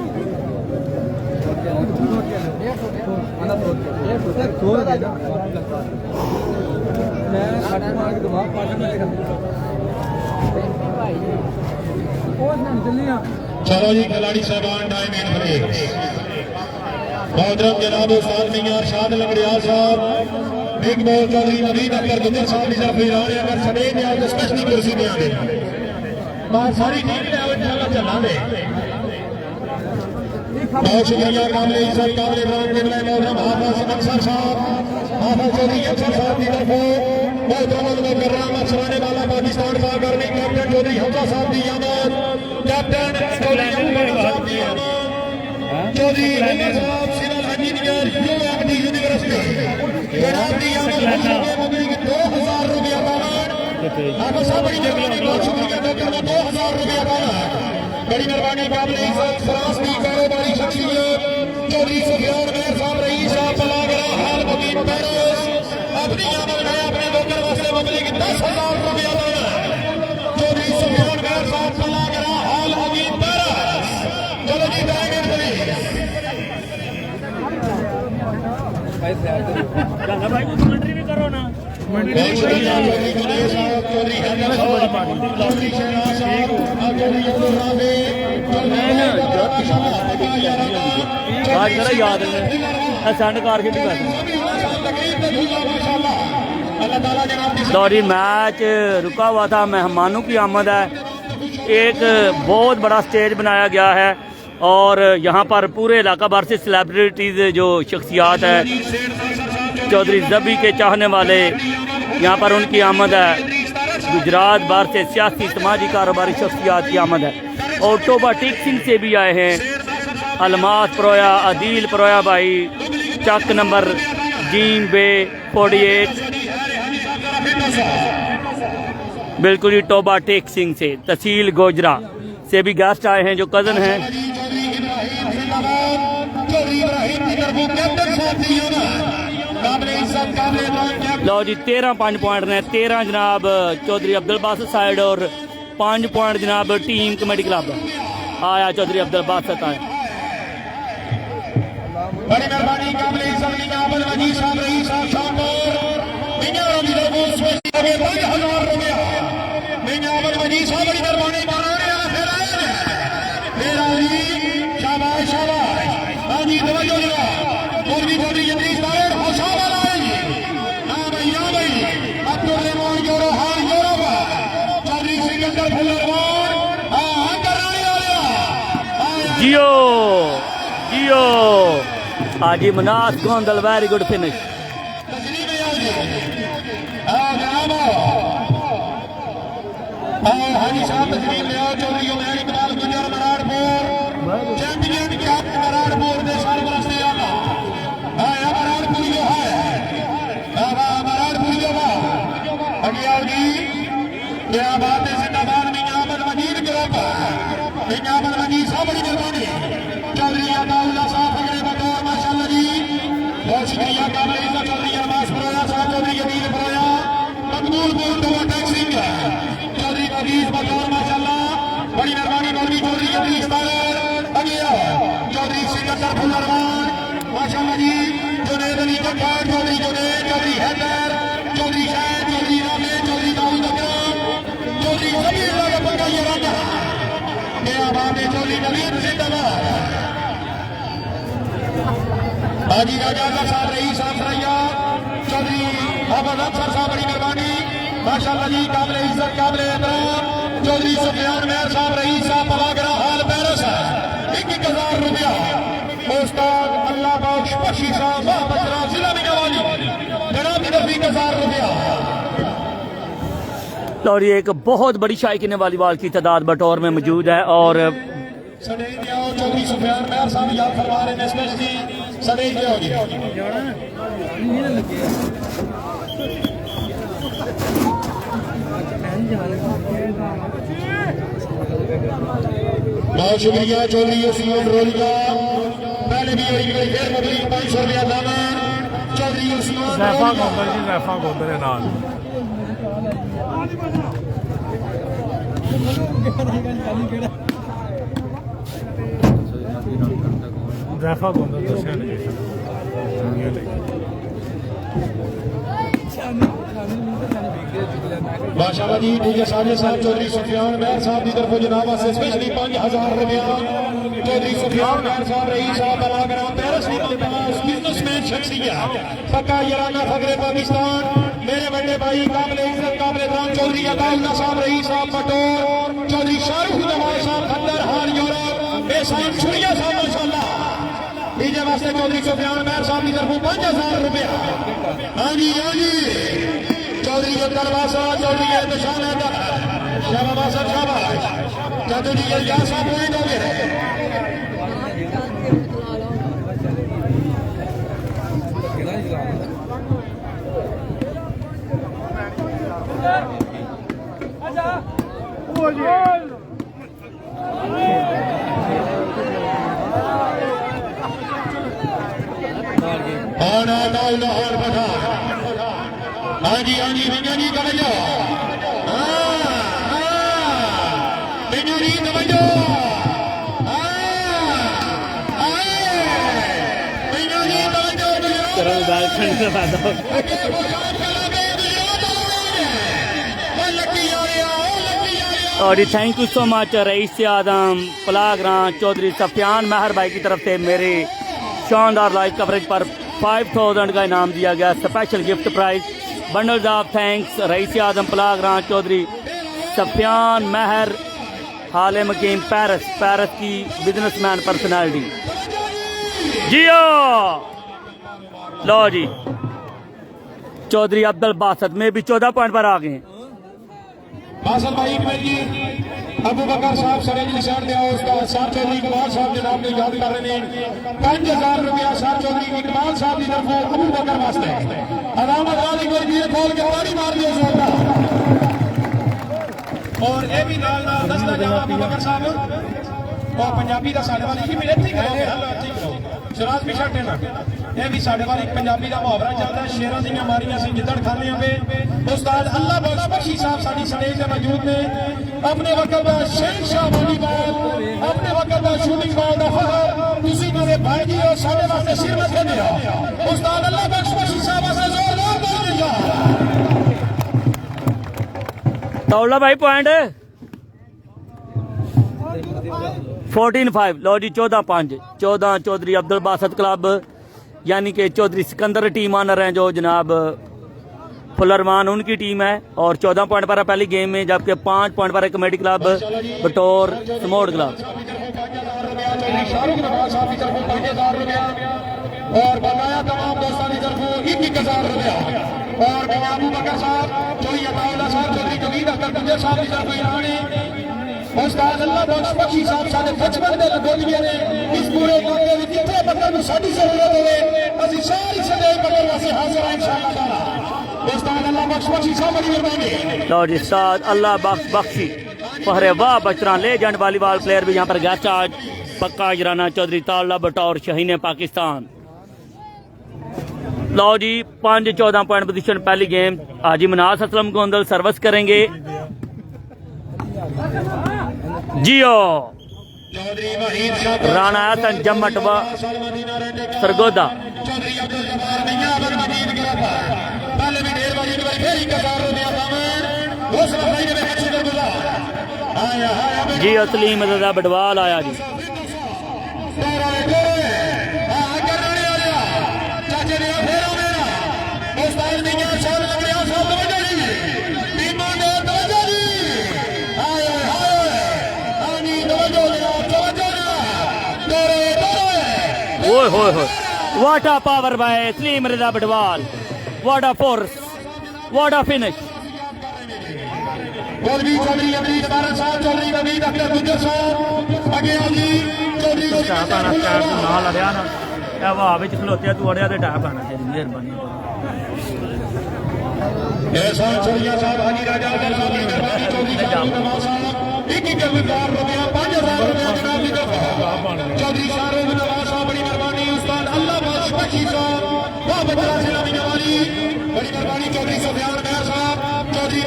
चलो जी खिलाड़ी साहबान टाइम इन ब्रेक मोहतरम जनाब उस्ताद मियां अरशाद लंगड़ियाल साहब बिग बॉल चौधरी नवीद अख्तर गुजर साहब की तरफ इरान है अगर समेत या तो स्पेशली कुर्सी पे आने बात सारी टीम ने अब इंशाल्लाह चला दे बहुत शुक्रिया काबिल इज्जत काबिल इकराम किबला मोहतरम हाफिज अनसर साहब हाफिज चौधरी अनसर साहब की तरफ मोहतरम मुकर्रम असराने वाला पाकिस्तान का करने कैप्टन चौधरी हमजा साहब की आमद कैप्टन चौधरी हमजा साहब की आमद चौधरी हमजा साहब सिविल इंजीनियर यूएमडी यूनिवर्सिटी जनाब की आमद 2000 रुपया बावन आपको सब बड़ी मेहरबानी बहुत शुक्रिया डॉक्टर 2000 रुपया बावन बड़ी मेहरबानी काबिल इज्जत फ्रांस की कारोबारी शख्सियत चौधरी सुफियान मेहर साहब रईस साहब पलागरा हाल मुकीम पेरिस अपनी आमद में अपने वोटर वास्ते मुबलिक 10,000 रुपया देना चौधरी सुफियान मेहर साहब पलागरा हाल मुकीम पेरिस चलो जी टाइम भाई कमेंट्री भी करो ना याद सेंड करके दौरी मैच रुका हुआ था मेहमानों की आमद है एक बहुत बड़ा स्टेज बनाया गया है और यहाँ पर पूरे इलाका भर से सेलिब्रिटीज़ जो शख्सियात है चौधरी जबी के चाहने वाले यहाँ पर उनकी आमद है गुजरात भर से सियासी समाजी कारोबारी शख्सियात की आमद है और टोबा टीक सिंह से भी आए हैं अलमास परोया अदील परोया भाई चक नंबर जीम बे 48 बिल्कुल ही टोबा टेक सिंह से तहसील गोजरा से भी गेस्ट आए हैं जो कज़न हैं लो जी 13 पॉइंट ने 13 जनाब चौधरी अब्दुल बासित साइड और 5 पॉइंट जनाब टीम कमेटी क्लब आया चौधरी अब्दुल बासित आया बड़ी मेहरबानी काबिल इज्जत नियामत वजीर साहब रईस साहब शानदार नियामत लोगों से आगे 5000 रुपया नियामत वजीर साहब बड़ी मेहरबानी मानो फिर आए मेरा जी शाबाश शाबाश हां जी तवज्जो जरा और भी बोली जदीद साहब हौसला वाला हां भाई अब्दुल रहमान जोरो हार जोरो चौधरी सिकंदर फुलरमान हां कराने वाला जियो जियो हाजी मनास गोंदल वेरी गुड फिनिश हाजी साहब तस्लीम ले आओ चौधरी उमैर इकबाल गुजर मराड़पुर चैंपियन कैप मराड़पुर ने सरबराह आला हां मराड़पुर जो है मराड़पुर जो अगियाल जी क्या बात है जिंदाबाद नियामत मजीद ग्रुप नियामत मजीद साहब बड़ी मेहरबानी चौधरी अताउल्लाह साहब अगले बतौर माशाअल्लाह जी बहुत शुक्रिया काबिल इज्जत चौधरी अरबाज परोया साहब चौधरी अदील परोया मकबूलपुर टोबा टेक सिंह चौधरी अजीज बतौर माशाअल्लाह बड़ी मेहरबानी मौलवी चौधरी अदीस तालर अगिया चौधरी सिकंदर फुलरमान माशाअल्लाह जी जुनैद अली जब्बार चौधरी जुनैद चौधरी हैदर चौधरी शाहिद चौधरी रामे चौधरी दाऊद अकरम चौधरी सभी लोग पंगा ये रहा मेरा बाप चौधरी नवीद जिंदाबाद हाजी राजा साहब रईस साहब सरैया चौधरी अहमद अफसर साहब बड़ी मेहरबानी माशाअल्लाह जी काबिल इज्जत काबिल एहतराम चौधरी सुफियान मेहर साहब रईस साहब पवागरा हाल पैरस है 1,000 रुपया उस्ताद अल्लाह बख्श बख्शी साहब बजरा जिला निगरानी जनाब की तरफ 1,000 रुपया। और ये एक बहुत बड़ी शायकीन वॉलीबॉल की तादाद बटौर में मौजूद है और चौधरी सुफियान मेहर साहब याद फरमा रहे हैं स्पेशली सदैव हो गया बहुत शुक्रिया चौधरी उस्मान रोलिया पहले भी एक बार फिर मबली 500 रुपया दाना चौधरी उस्मान ज़ैफा गोंदल जी ज़ैफा गोंदल है नाल ज़ैफा गोंदल दस्या नहीं माशाअल्लाह जी ठीक है साजिद साहब चौधरी सुफियान मेहर साहब की तरफ जनाब से स्पेशली 5,000 रुपया चौधरी सुफियान मेहर साहब रईस साहब बलागरा पेरिस बिजनेसमैन शख्सियत पक्का याराना फखरे पाकिस्तान मेरे बड़े भाई काबिल इज्जत काबिल एहतराम चौधरी अताउल्लाह साहब रईस साहब पटोर चौधरी शाहरुख जमाल साहब खंडर हाल यूरोप बेसाइम छुरिया साहब माशाअल्लाह डीजे वास्ते चौधरी सुफियान मेहर साहब की तरफ 5,000 रुपया। हाँ जी चौधरी दरवाजा चौधरी निशान शाबाश शाबाश चौधरी इलियास साहब पॉइंट हो गए लाहौर बैठा हाँ जी भैया जी तवज्जो भैया जी तवज्जो भैया जी और thank you so much rice Adam पलागरा चौधरी सफियान मेहर भाई की तरफ से मेरे शानदार लाइव कवरेज पर 5,000 का इनाम दिया गया special gift prize bundles of thanks Rais Adam पलागरा चौधरी सफियान मेहर हाल मकीम पेरिस की बिजनेसमैन पर्सनैलिटी जियो लो जी चौधरी अब्दुल बासत में भी 14 पॉइंट पर आ गए हैं बासत भाई जी अबू बकर साहब सरेली शहर दे उसका सर चौधरी इकबाल साहब जनाब ने याद कर रहे हैं 5,000 रुपया सर चौधरी इकबाल साहब की तरफ अबू बकर वास्ते अदामत वाली कोई भी खोल के ताली मार दियो जोरदार और ये भी नाल दसदा जा अबू बकर साहब और पंजाबी का साडे वाली की मिले ठीक करोगे शराज भी छटे ना ये भी साडे वाली पंजाबी का मुहावरा चलता है शेरां दी मारियां सी जिद्दड़ खाने पे उस्ताद अल्लाह बख्श बख्शी साहब साडी स्टेज पे मौजूद ने अपने वक्त का शहनशाह वॉलीबॉल अपने वक्त का शूटिंग बॉल का फखर तुसी मेरे भाई जी और साडे वास्ते सिर मत देने हो उस्ताद अल्लाह बख्श बख्शी साहब वास्ते जोरदार ताली दो तौला भाई पॉइंट 14-5 लो जी 14-5 14 चौधरी अब्दुल बासत क्लब यानी कि चौधरी सिकंदर टीम आनर हैं जो जनाब फुलरमान उनकी टीम है और 14 पॉइंट पर है पहली गेम में जबकि 5 पॉइंट पर है कमेटी क्लब बटौर समोड़ क्लब और बताया तमाम दोस्तों की तरफ 1,000 रुपया और अबू बकर साहब चौधरी अताउल्लाह साहब चौधरी जमीर अख्तर गुजर साहब की तरफ इनाम उस्ताद अल्लाह बख्श बख्शी साहब साडे 55 दे लगोलिए ने इस पूरे इलाके में कितने बंदे को साडी जरूरत होवे असि सारी सदे बंदे वास्ते हाजिर हैं इंशाअल्लाह ताला उस्ताद अल्लाह बख्श बख्शी साहब की मेहरबानी लो जी उस्ताद अल्लाह बख्श बख्शी फहरे वाह बचरा लेजेंड वॉलीबॉल प्लेयर भी यहाँ पर गेस्ट आज पक्का इजराना चौधरी ताला बटौर शाहीन पाकिस्तान लो जी 5-14 पॉइंट पोजीशन पहली गेम हाजी मनास असलम गोंदल सर्विस करेंगे जियो राणा हसन जम्मट व सरगोदा जी असलीम रजा बडवाल आया जी ओए होए होए, what a power by Saleem Raza Batwal, what a force, what a finish. Chaudhry Chaudhry Amrish बारह साहब चौधरी नवीद अख्तर गुज्जर साहब आगे आओ जी चौधरी ਢਾਹ ਪਾਣਾ ਸਟੈਂਡ ਤੋਂ ਨਾਲ ਅੜਿਆ ਨਾ ਇਹ ਹਵਾ ਵਿੱਚ ਖਲੋਤਿਆ ਤੂੰ ਅੜਿਆ ਤੇ ਢਾਹ ਪਾਣਾ ਤੇਰੀ ਮਿਹਰਬਾਨੀ। एहसान छोड़िया साहब हाजी राजा अफजल साहब की मेहरबानी चौधरी शाहरुख नवाज साहब एक रुपया 5000 रुपया जनाब की तरफ चौधरी शाहरुख नवाज साहब बड़ी मेहरबानी उस्ताद अल्लाह बख्श बख्शी साहब वाह बच्चा सलामी नवाली बड़ी मेहरबानी चौधरी सुफियान मेहर साहब चौधरी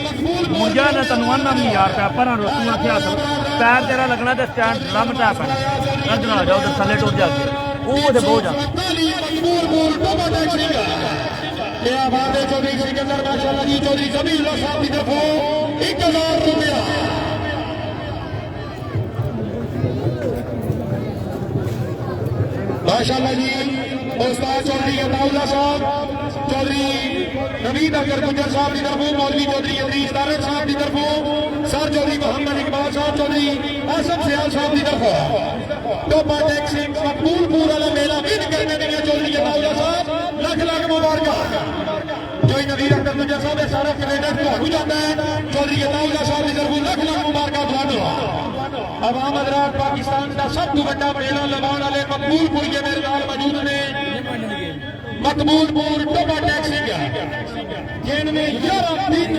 मकबूल मुझे ना तनु आना नहीं यार पे पर रोटी आखे हाथ पैर तेरा लगना ते स्टैंड लम टैप है अंदर आ जाओ उधर थल्ले टुट जाके वो ते बहुत जा मकबूल बोल बाबा टैक्सी का क्या बात है चौधरी सिकंदर माशाल्लाह जी चौधरी जमील साहब की तरफ 1000 रुपया माशाल्लाह जी उस्ताद चौधरी अताउल्लाह साहब चौधरी नवीद अख्तर गुज्जर साहब की तरफ मौलवी चौधरी अजीज तारक साहब की तरफ सर चौधरी मोहम्मद इकबाल साहब चौधरी आसफ सियाल साहब की तरफ टोपा टैक्सिंग मकबूलपुर वाला मेला विन करने के लिए चौधरी अताउल्लाह साहब लाख लाख मुबारक जो नवीद अख्तर गुज्जर साहब है सारा क्रेडिट तो जाता है चौधरी अताउल्लाह साहब की तरफ लाख लाख मुबारक थानू अवाम हजरात पाकिस्तान का सब तो बड़ा मेला लगाने वाले मकबूलपुर के मेरे नाल मौजूद ने मकबूलपुर टोपा टैक्सी जिनमें 11 दिन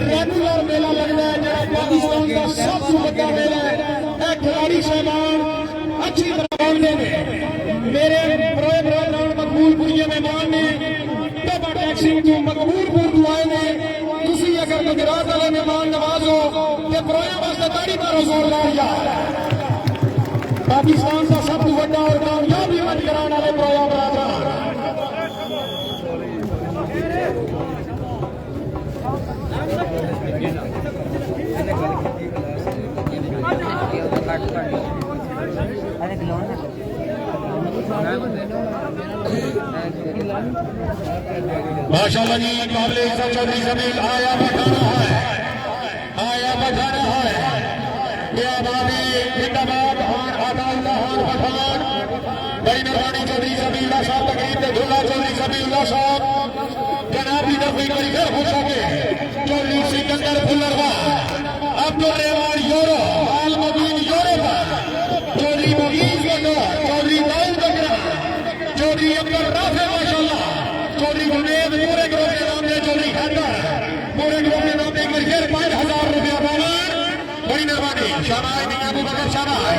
रेगुलर मेला लगता है जो पाकिस्तान का सब तो बड़ा मेला है खिलाड़ी साहबान अच्छी तरह बोलते हैं मेरे बड़े बड़े मकबूलपुर के मेहमान ने टोपा टैक्सी जो मकबूलपुर तो आए ने तुसी अगर गुजरात वाले मेहमान नवाज हो तो प्रोया वास्ते ताड़ी मारो जोरदार यार पाकिस्तान का सब तो बड़ा और कामयाब इवेंट कराने वाले प्रोया बराबर माशाल्लाह जी काबिल इज्जत चौधरी जमील आया बैठाना है क्या बात है जिंदाबाद हान अताउल्लाह हान पठान बड़ी मेहरबानी चौधरी जमील साहब तकरीब के झूला चौधरी जमील साहब जनाब की तरफ एक बार फिर हो सके चौधरी सिकंदर फुल्लरवा अब्दुल रहमान यूरो आल मदीन यूरोप चौधरी मुईज बकर चौधरी दाऊद बकरा चौधरी अब्दुल राफे माशाल्लाह चौधरी जुनेद पूरे ग्रुप के नाम से चौधरी हैदर पूरे ग्रुप के नाम से एक बार फिर 5000 रुपया बाबर बड़ी मेहरबानी शाबाश नहीं अबू बकर शाबाश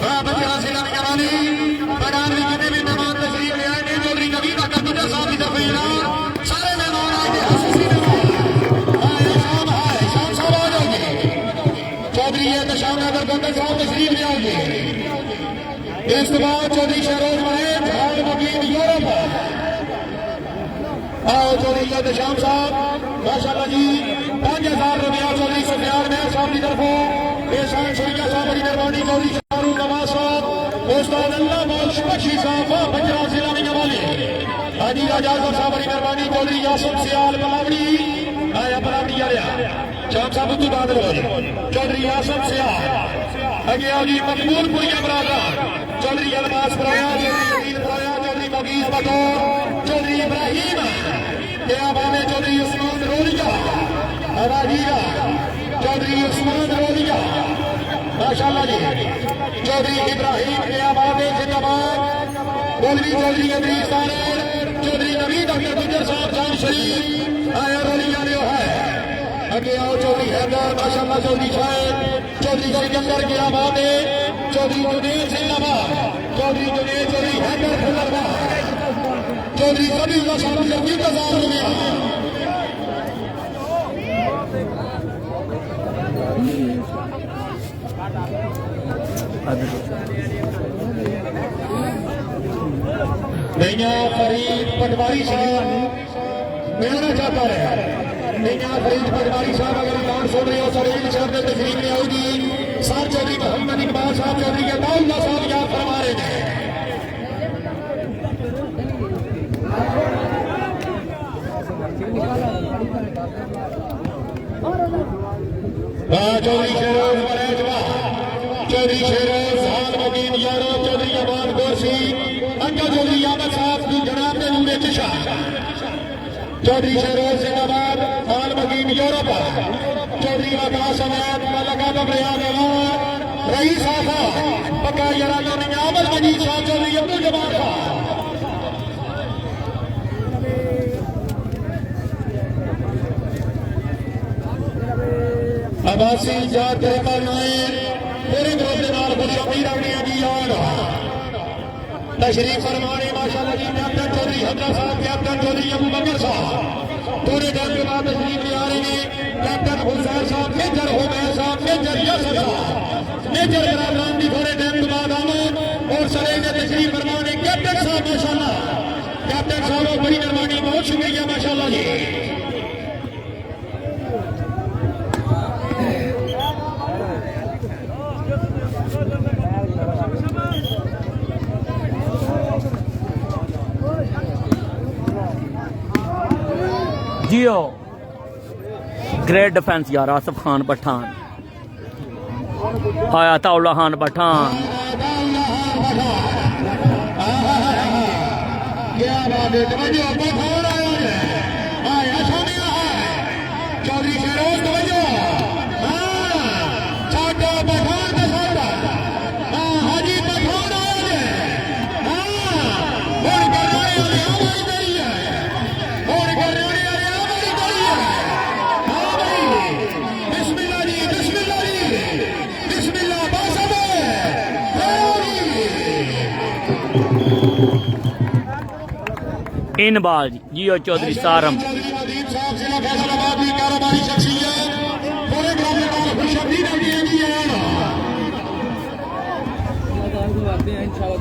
वाह बच्चा सलामी नवाली मैदान में जितने भी मेहमान तशरीफ ले आए हैं चौधरी नवीद अख्तर गुज्जर साहब की तरफ इनाम सारे मेहमान आए थे हसीसी मेहमान हाय शाम साहब आ जाओगे चौधरी एहतशाम नगर गोंदल साहब तशरीफ ले आओगे इस बाद चौधरी शहरोज महेश हाल मकीन यूरोप आओ चौधरी एहतशाम साहब माशाल्लाह जी 5000 रुपया चौधरी सुफियान मेहर साहब की तरफ एहसान शरीया साहब बड़ी मेहरबानी चौधरी शाहरुख नवाज साहब उस्ताद अल्लाह बख्श बख्शी साहब बजरा सलामी नवाली हाजी राजा साहब बड़ी मेहरबानी चौधरी यासुफ सियाल बलावड़ी आया बलावड़ी आ रहा शाम साहब तू बादल हो चौधरी यासुफ सियाल आगे आओ जी मकबूलपुर के बराबर चौधरी अलमास पराया चौधरी अमीर पराया चौधरी मगीज बतौर चौधरी इब्राहिम क्या बात है चौधरी उस्मान रोलिया अवाजीरा चौधरी उस्मान रोलिया माशाल्लाह जी चौधरी इब्राहिम क्या बात है जिंदाबाद चौधरी चौधरी अमीर तारेर चौधरी नवीद अख्तर गुज्जर साहब जान शरीफ आया रोलिया ने है आगे आओ चौधरी हैदर माशाल्लाह चौधरी शायर चौधरी सिकंदर क्या बात है चौधरी जुनेद जिंदाबाद चौधरी जुनेद चौधरी हैदर फुल्लरवा चौधरी जमील साहब की 20,000 रुपया नैया फरीद पटवारी साहब मिलना चाहता है नैया फरीद पटवारी साहब अगर कान सुन रहे हो सर एक शब्द तकरीब में आएगी सर चौधरी मोहम्मद इकबाल साहब चौधरी अताउल्लाह साहब याद फरमा रहे थे चौधरी शेरोज चौधरी शेरोज हाल मकीन यारो चौधरी अमान कुर्सी अंकल चौधरी अहमद साहब की जनाब ने नूरे चिशा चौधरी शहरोज जिंदाबाद आल मकीम यूरोप चौधरी आकाश अवैध लगा बयान रईस आफा पक्का यारा नियामत मजीद शाह चौधरी अब्दुल जब्बार साहब अबासी जात पूरे ग्रुप के नाल खुशखबरी रखने की याद तशरीफ फरमाने माशाअल्लाह जी कैप्टन चौधरी हजरा साहब कैप्टन चौधरी अबू बकर साहब पूरे टाइम के बाद तशरीफ ले आ रहे हैं कैप्टन हुसैन साहब मेजर होमैर साहब मेजर यासर साहब मेजर बरादरान भी थोड़े टाइम के बाद आने और सरे ने तशरीफ फरमाने कैप्टन साहब माशाअल्लाह कैप्टन साहब बड़ी मेहरबानी बहुत शुक्रिया माशाअल्लाह जी जियो ग्रेट डिफेंस यार आसिफ खान पठान आया ताउला खान पठान क्या बात है तवज्जो पठान आया है आया सोनिया है चौधरी शहरोज तवज्जो हां साडा पठान का साडा हां हाजी पठान आया है हां और कर रहे हैं हमारी गई है और कर रहे हैं इन बाल जी जियो चौधरी सारम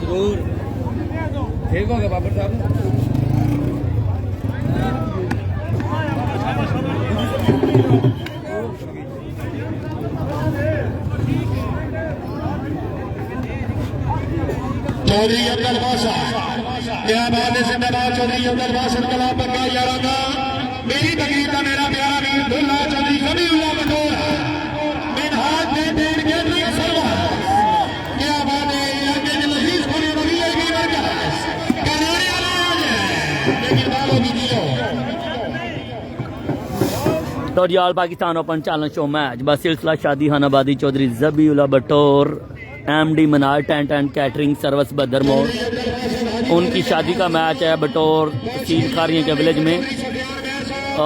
जरूर ठीक होगा बाबर साहब चौधरी अब्दुल बादशाह क्या बात है जिंदाबाद चौधरी अब्दुल बादशाह कला पक्का यारांगा मेरी तकलीफ का मेरा प्यारा वीर दुल्ला चौधरी समीउल्लाह बटोर बिन हाथ में देर के नहीं सरवा क्या बात है इलाके के लजीज होने वाली है की मरकज कराने वाला है लेकिन बालों की दियो तो रियाल Pakistan open challenge show match बस सिलसिला शादी खानाबादी चौधरी ज़बीउल्लाह बटोर एमडी मनार टेंट एंड कैटरिंग सर्विस बदर मोड़ उनकी शादी का मैच है बटोर तहसील खारियां के विलेज में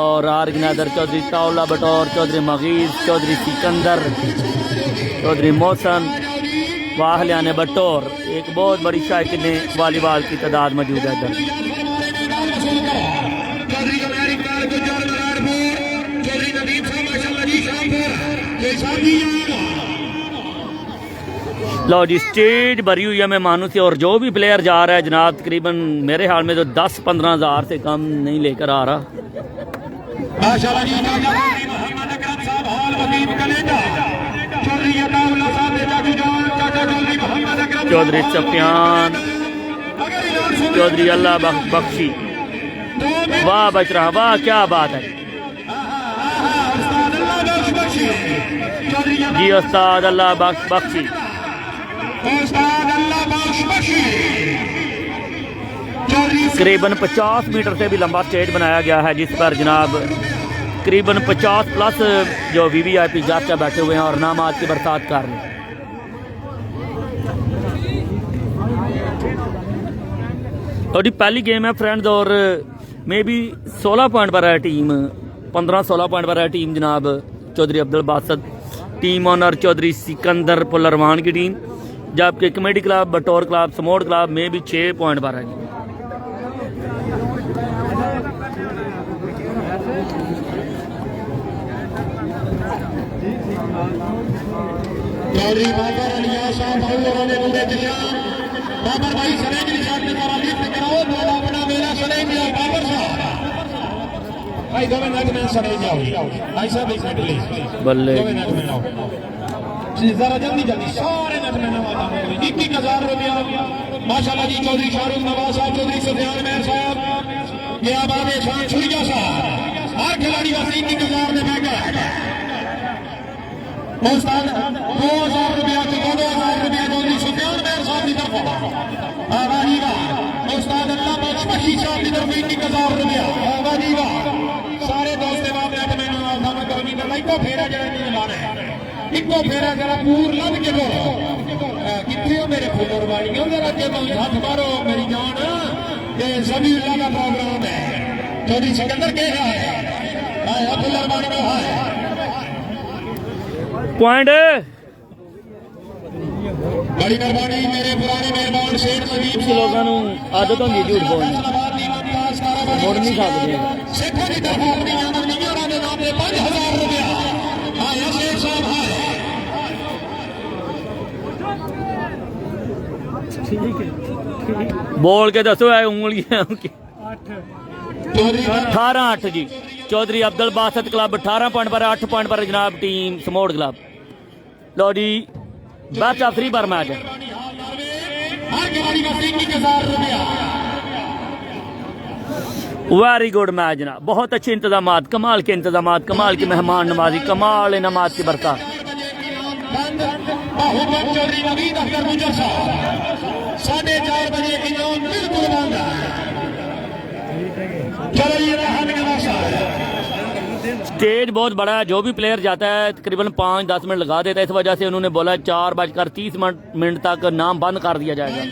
और ऑर्गेनाइजर चौधरी ताउला बटोर चौधरी मगीज चौधरी सिकंदर चौधरी मोहसन वाहलियान बटोर एक बहुत बड़ी शायकीन वॉलीबॉल की तादाद मौजूद है इधर लो जी स्टेज भरी हुई है मेहमानों से और जो भी प्लेयर जा रहा है जनाब तकरीबन मेरे हाल में तो 10-15 हज़ार से कम नहीं लेकर आ रहा चौधरी सफियान चौधरी अल्लाह बख्शी वाह बच रहा वाह क्या बात है जी उस्ताद अल्लाह बख्शी करीबन 50 मीटर से भी लंबा स्टेज बनाया गया है जिस पर जनाब करीबन 50 प्लस जो VVIP जाते बैठे हुए हैं और नामाज की बरसात कर रहे हैं और ये पहली गेम है फ्रेंड्स और मे भी 16 पॉइंट पर है टीम 15-16 पॉइंट पर है टीम जनाब चौधरी अब्दुल बासत टीम ऑनर चौधरी सिकंदर पुलरवान की टीम जबकि कमेटी क्लब बटोर क्लब समोड क्लब में भी 6 पॉइंट पर है चौधरी बाबर अलिया साहब ने पूरे दिया बाबर भाई सरेंज की शॉट के द्वारा लिफ्ट कराओ तो अपना मेला सरेंज लिया बाबर साहब भाई 2 मिनट में सरेंज आओ भाई साहब 1 मिनट प्लीज बल्ले 2 मिनट में आओ जरा जल्दी सारे नट में नवाजा 21,000 रुपया माशाल्लाह जी चौधरी शाहरुख नवाज साहब चौधरी सुफियान मेहर साहब ये आबाद शान छुरिया साहब हर खिलाड़ी वास्ते 21,000 ने महंगा उस्ताद 2,000 रुपया 2,000 रुपया चौधरी सुफियान मेहर साहब की तरफ इको फेरा जरा पूर लभ के बोलो किथे हो मेरे फुल्लर वालियों जरा के हाथ मारो मेरी जान ये सभी का प्रोग्राम है चौधरी सिकंदर के है फुल्लर वालियों है पॉइंट बड़ी मेहरबानी मेरे पुराने मेहमान शेर नजीब लोगों को आदत होती झूठ बोलने मुड़ नहीं सकते शेखों की तरफ अपनी आमद नहीं और आने नाम 5000 रुपया हाँ शेख साहब है बोल के दसो है उंगलियां 18-8 जी चौधरी अब्दुल बासत क्लब 18 पॉइंट पर 8 पॉइंट पर जनाब टीम समोड़ क्लब लो जी बेस्ट ऑफ 3 पर मैच वेरी गुड मैच जनाब बहुत अच्छे इंतजाम कमाल के इंतजाम कमाल की मेहमान नवाजी कमाल इनामात की बरकत साढ़े 4 बजे बिल्कुल बंद चलो ये स्टेज बहुत बड़ा है जो भी प्लेयर जाता है तकरीबन 5-10 मिनट लगा देता है इस वजह से उन्होंने बोला 4:30 मिनट तक नाम बंद कर दिया जाएगा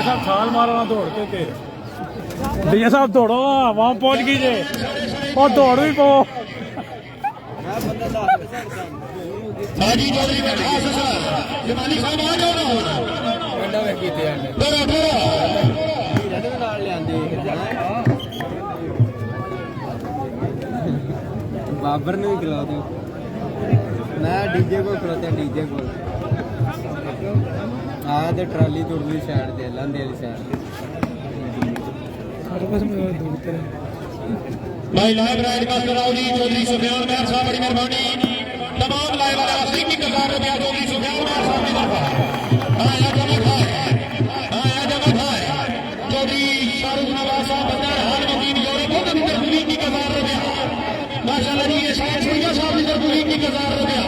साहब छाल मारो ना दौड़ के भैया साहब दौड़ो वहां पहुंच गई और दौड़ भी पो हाजी चौधरी में खास असर जमानी साहब आ जाओ ना डंडा में कीते हैं बाबर ने भी खिला दो मैं डीजे को खिलाता डीजे को आया तो ट्राली तुरली साइड दे लांदे वाली साइड भाई लाइव राइड का कराओ जी चौधरी सुफियान मेहर साहब बड़ी मेहरबानी तमाम लाइव वाले अस्सी की 1000 रुपया चौधरी सुफियान मेहर साहब की तरफ आया जमा खाए चौधरी शाहरुख नवाज साहब बंदर हाल मकीन जोड़े बहुत अभी तक की 1000 रुपया माशाल्लाह जी ये शायद सुइया साहब की तरफ की 1000 रुपया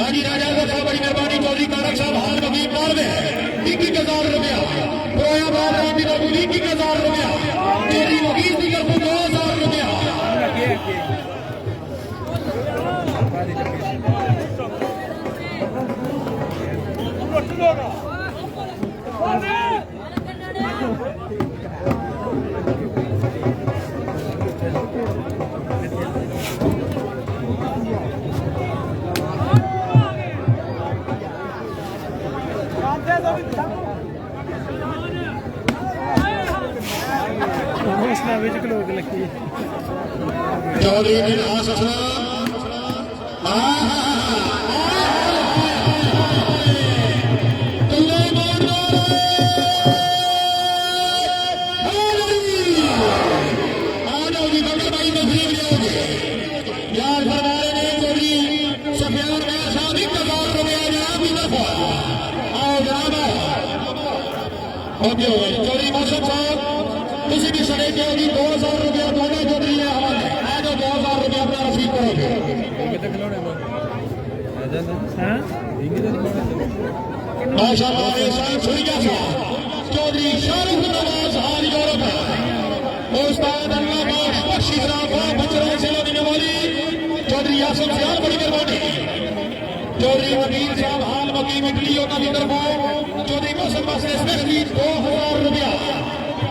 हाजी राजा साहब बड़ी मेहरबानी चौधरी कारक साहब हाल मकीन मालवे 21,000 रुपया फरोयाबाद राम की तरफ 21,000 रुपया चौधरी वकील की तरफ 2,000 रुपया चौधरी बिन खास चौधरी मौसम साहब किसी भी सड़े के होगी 2,000 रुपया दोनों चौधरी ने हवाले आज 2,000 रुपया अपना रसीद करोगे माशाअल्लाह चौधरी शाहरुख नवाज हाल यूरोप उस्ताद अल्लाह बख्शी साहब बचरा से लेने वाली चौधरी यासिन सियाल बड़ी मेहरबानी चौधरी वकील साहब हाल मकीम इटली होना की तरफ चौधरी मौसम से स्पेशली 2,000 रुपया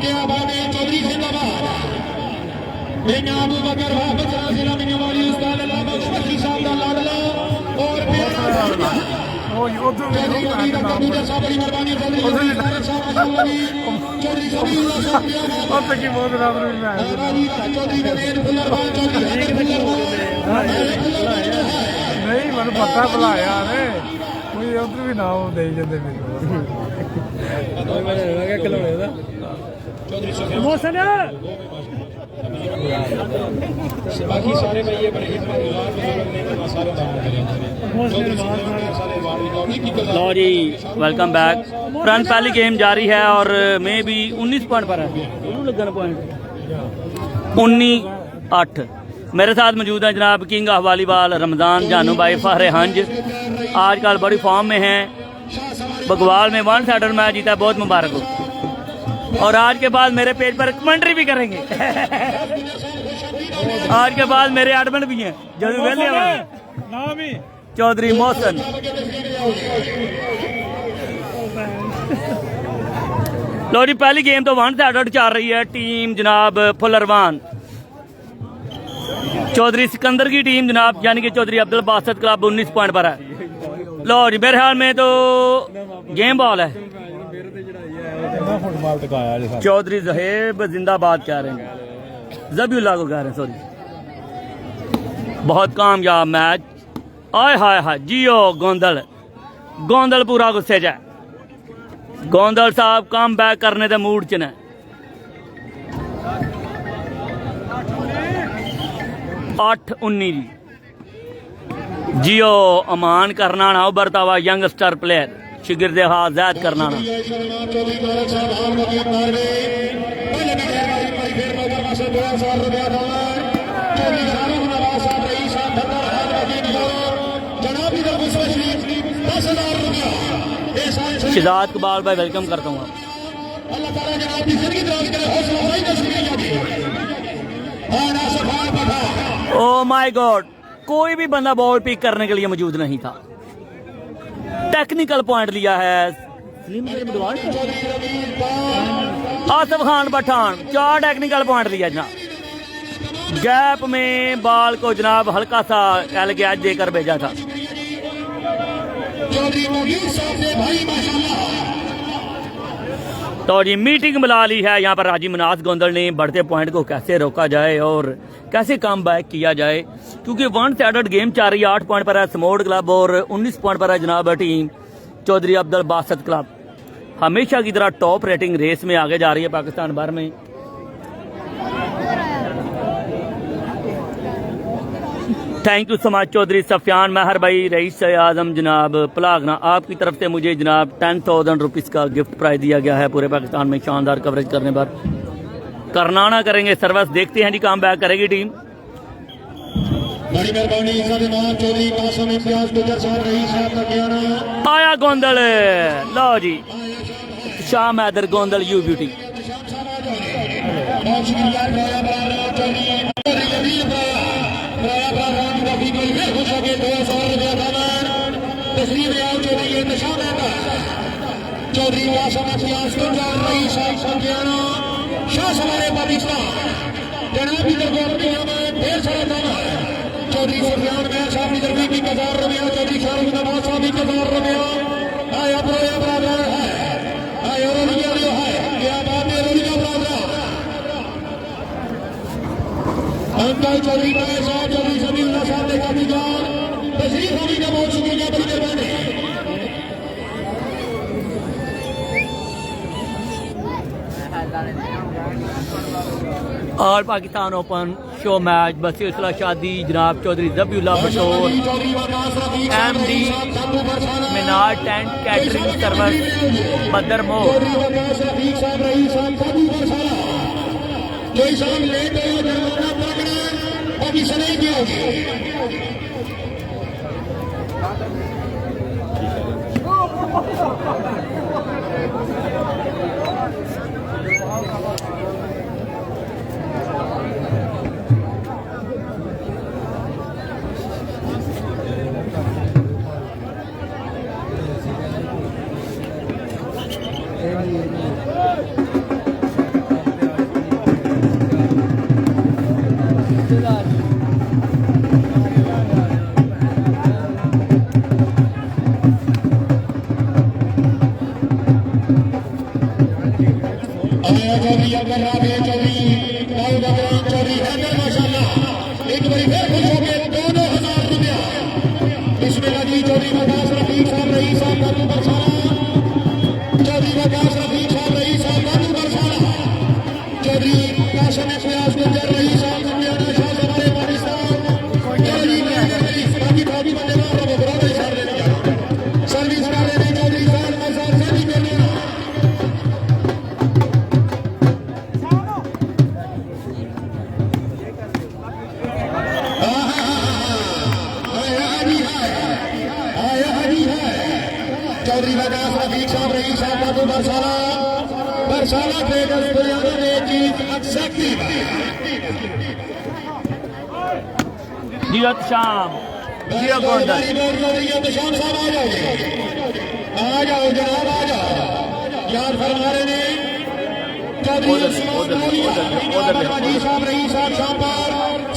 के आबादी चौधरी जिंदाबाद बेना अबू बकर बचरा से लेने वाली उस्ताद अल्लाह बख्शी साहब का लाडला और चौधरी वकील अब्दुल साहब बड़ी मेहरबानी चौधरी चौधरी समीउल्लाह साहब की बहुत बराबर में चौधरी नवीन फुल्लरवान चौधरी नहीं मैं पता बुलाया ने मुझे उधर भी ना दे जाते मेरे बाकी सारे भाई ये बड़े सारे लो जी वेलकम बैक फ्रंट पहली गेम जारी है और मैं भी 19 पॉइंट पर है लगन पॉइंट 19-8 मेरे साथ मौजूद है जनाब किंग ऑफ वॉलीबॉल रमजान जानू भाई फाहरे हंज आजकल बड़ी फॉर्म में हैं बगवाल में 1 साइडर मैच जीता बहुत मुबारक हो और आज के बाद मेरे पेज पर कमेंट्री भी करेंगे आज के बाद मेरे एडमिन भी हैं जब वेले नाम ही चौधरी मोहसन। लो जी पहली गेम तो 1-1 चल रही है। टीम जनाब फुलरवान चौधरी सिकंदर की टीम जनाब यानी कि चौधरी अब्दुल बासत क्लब 19 पॉइंट पर है। लो जी मेरे ख्याल में तो गेम बॉल है। फुटबॉल तक आया जी साहब। चौधरी जहेब जिंदाबाद कह रहे हैं, जबीउल्लाह को कह रहे हैं, सॉरी। बहुत कामयाब मैच। आय हाय हाय जियो गोंदल, गोंदल पूरा गुस्से च है। गोंदल साहब कम बैक करने के मूड च ने। आठ 19 जी जियो अमान करना ना उभरता हुआ यंगस्टर प्लेयर शिगिर जैद करना ना। शिदात कबाल भाई वेलकम करता हूँ। ओ माय गॉड कोई भी बंदा बॉल पिक करने के लिए मौजूद नहीं था। टेक्निकल पॉइंट लिया है आसिफ खान पठान। 4 टेक्निकल पॉइंट लिया जनाब। गैप में बॉल को जनाब हल्का सा एल गैच देकर भेजा था। तो जी मीटिंग बुला ली है यहाँ पर राजी मनास गोंदल ने बढ़ते पॉइंट को कैसे रोका जाए और कैसे कम बैक किया जाए, क्योंकि 1-1 गेम चल रही है। 8 पॉइंट पर है समोड क्लब और 19 पॉइंट पर है जनाब टीम चौधरी अब्दुल बासत क्लब। हमेशा की तरह टॉप रेटिंग रेस में आगे जा रही है पाकिस्तान भर में। Thank you so much Chaudhry Sufiyan Mehar भाई रईस आजम जनाब पलागना, आपकी तरफ से मुझे जनाब 10,000 रुपीज़ का गिफ्ट प्राइज दिया गया है पूरे पाकिस्तान में शानदार कवरेज करने पर। करना ना करेंगे सर्विस, देखते हैं जी काम बैक करेगी टीम। बड़ी मेहरबानी चौधरी कासिम इम्तियाज गुजर साहब रईस साहब का कहना आया गोंदल। लो जी शाह मैदर गोंदल यू ब्यूटी। चौधरी कासिम इम्तियाज गुजर रईस साहब का कहना शाह हमारे पाकिस्तान जनाब इधर ढेर सारा दाना है। चौधरी सुफियान मेहर साहब इधर भी 1000 रुपया, चौधरी शाहरुख नवाज साहब 1000 रुपया। आया प्रोया बराबर है, आया रोलिया जो है क्या बात है रोलिया बराबर। अंकल चौधरी मेहर साहब चौधरी जबीउल्लाह साहब ने काफी जान तशरीफ होने का बहुत शुक्रिया, बड़ी मेहरबानी। और पाकिस्तान ओपन शो मैच बसीउल्लाह शादी जनाब चौधरी जबीउल्लाह बटोर MD मीनार टेंट कैटरिंग सर्विस मदर मोह। चौधरी वकास रफीक साहब रईस साहब का बरसाला ट्रेडर्स दुनिया में एक चीज एक्सेप्ट जियत शाम जिया गोंडल शाम साहब आ जाओ जनाब आ जाओ यार फरमा रहे ने चौधरी साहब रही साहब शाम पर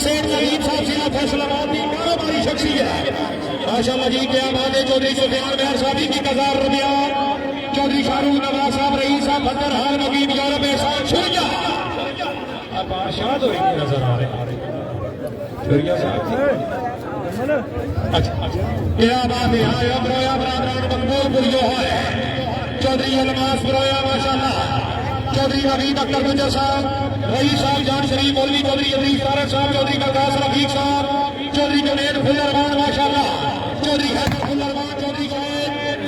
सेठ नजीब साहब जिला फैसलाबाद की कारोबारी शख्सियत माशाअल्लाह जी क्या बात है। चौधरी सुफियान मेहर साहब की 1000 रुपया। चौधरी शाहरुख नवाज साहब रही साहब बंदर हाल नवीन यूरोप साहब छुरिया बादशाह तो नजर आ रहे छुरिया साहब अच्छा क्या बात है। हाँ बरोया बरादरान मकबूल पुलियो है चौधरी अलमास बरोया माशाअल्लाह। चौधरी नवीद अख्तर गुजर साहब रही साहब जान शरीफ मौलवी चौधरी अजीज तारक साहब चौधरी बलदास रफीक साहब चौधरी जुनेद फुल्लरवान माशाअल्लाह। चौधरी हैदर फुल्लरवान चौधरी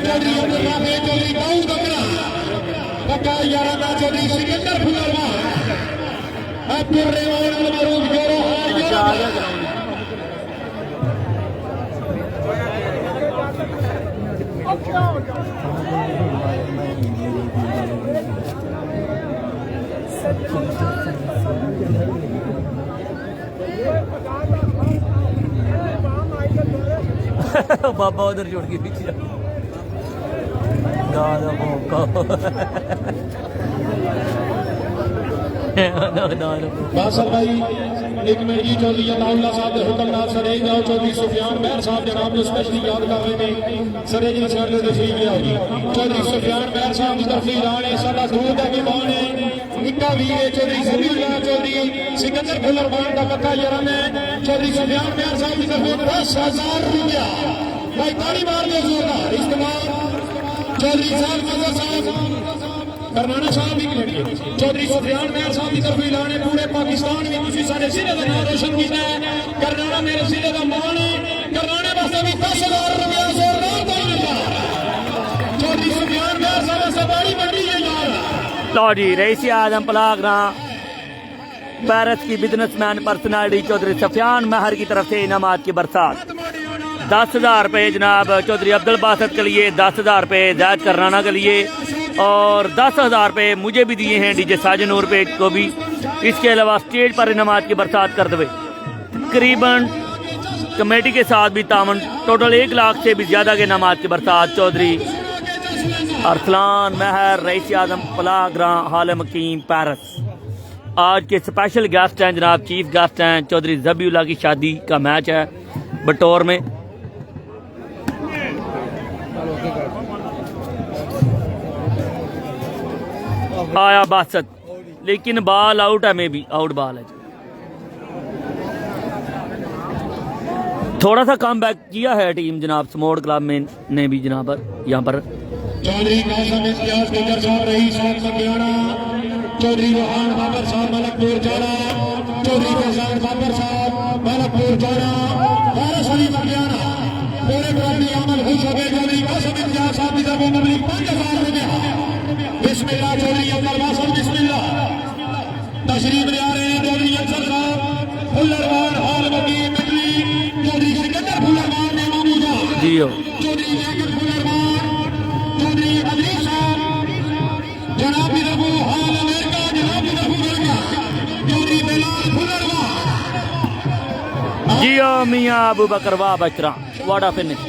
चौधरी अब्दुल राफे चौधरी दाऊद अकरा पक्का याराना चौधरी सिकंदर फुल्लरवान अब्दुल रहमान अल मरूफ जोरो बाबा उधर जुड़ के पीछे बासर भाई एक मिनट जी चौधरी अताउल्लाह साहब के हुक्म नाल सरे जाओ। चौधरी सुफियान मेहर साहब जनाब को स्पेशली याद कर रहे हैं सरे जी साहब ने तशरीफ लिया होगी। चौधरी सुफियान मेहर साहब की तरफ लाने साडा दूध है कि बाण है निक्का वीर है चौधरी समीउल्लाह चौधरी सिकंदर फुल्लरवान का पक्का याराना है। चौधरी सुफियान मेहर साहब की तरफ 10,000 रुपया भाई ताड़ी मार दो जोरदार इस्तेमाल। चौधरी साहब मजर साहब करनाना साहब भी खड़े चौधरी सुफियान मेहर साहब की तरफ लाने पूरे पाकिस्तान में तुसी सारे जिले का नाम रोशन किया है। करनाना मेरे जिले का मान है करनाने वास्ते भी 10,000 रुपया जोरदार ताड़ी मार। चौधरी सुफियान मेहर साहब से बड़ी मंडी है यार। लो जी रईसी आजम पलागरा पेरिस की बिजनेसमैन पर्सनालिटी चौधरी सुफियान मेहर की तरफ से इनामात की बरसात 10,000 रुपये जनाब चौधरी अब्दुल बासत के लिए 10,000 रुपये जैद करनाना के लिए और 10,000 रुपये मुझे भी दिए हैं डीजे साजनूर पे को भी। इसके अलावा स्टेज पर इनामात की बरसात करते हुए तकरीबन कमेटी के साथ भी तावन टोटल 1 लाख से भी ज्यादा के इनामात की बरसात चौधरी अरसलान मेहर रईस आजम पलाग्रा हाल मकीम पेरिस। आज के स्पेशल गेस्ट हैं जनाब चीफ गेस्ट हैं चौधरी जबीउल्लाह की शादी का मैच है बटोर में। आया बासत लेकिन बाल आउट है में भी आउट बाल है। थोड़ा सा कम बैक किया है टीम जनाब स्मोर्ट क्लब में ने भी जनाब यहाँ पर चौधरी कासम इम्तियाज गुजर साहब रही साहब सगियाना चौधरी रोहान बाबर साहब मलकपुर जाना चौधरी फैजान बाबर साहब मलकपुर जाना वारिस अली सगियाना पूरे ग्रामीण अमल खुश हो गए। चौधरी कासम इम्तियाज साहब की तरफ मबली 5,000 रुपया। बिस्मिल्लाह चौधरी अब्दुल बासत बिस्मिल्लाह तशरीफ ले आ रहे हैं। चौधरी अफसर साहब फुल्लरवान हाल मकीम मिटली चौधरी सिकंदर फुल्लरवान ने मामूजा जियो चौधरी जैकब फुल्लरवान चौधरी अदरीस साहब जनाब रबू हाल अमेरिका जनाब रबू अमेरिका चौधरी बिलाल फुल्लरवान जियो मियां अबू बकर वाह बचरा वाड़ा फिनिश।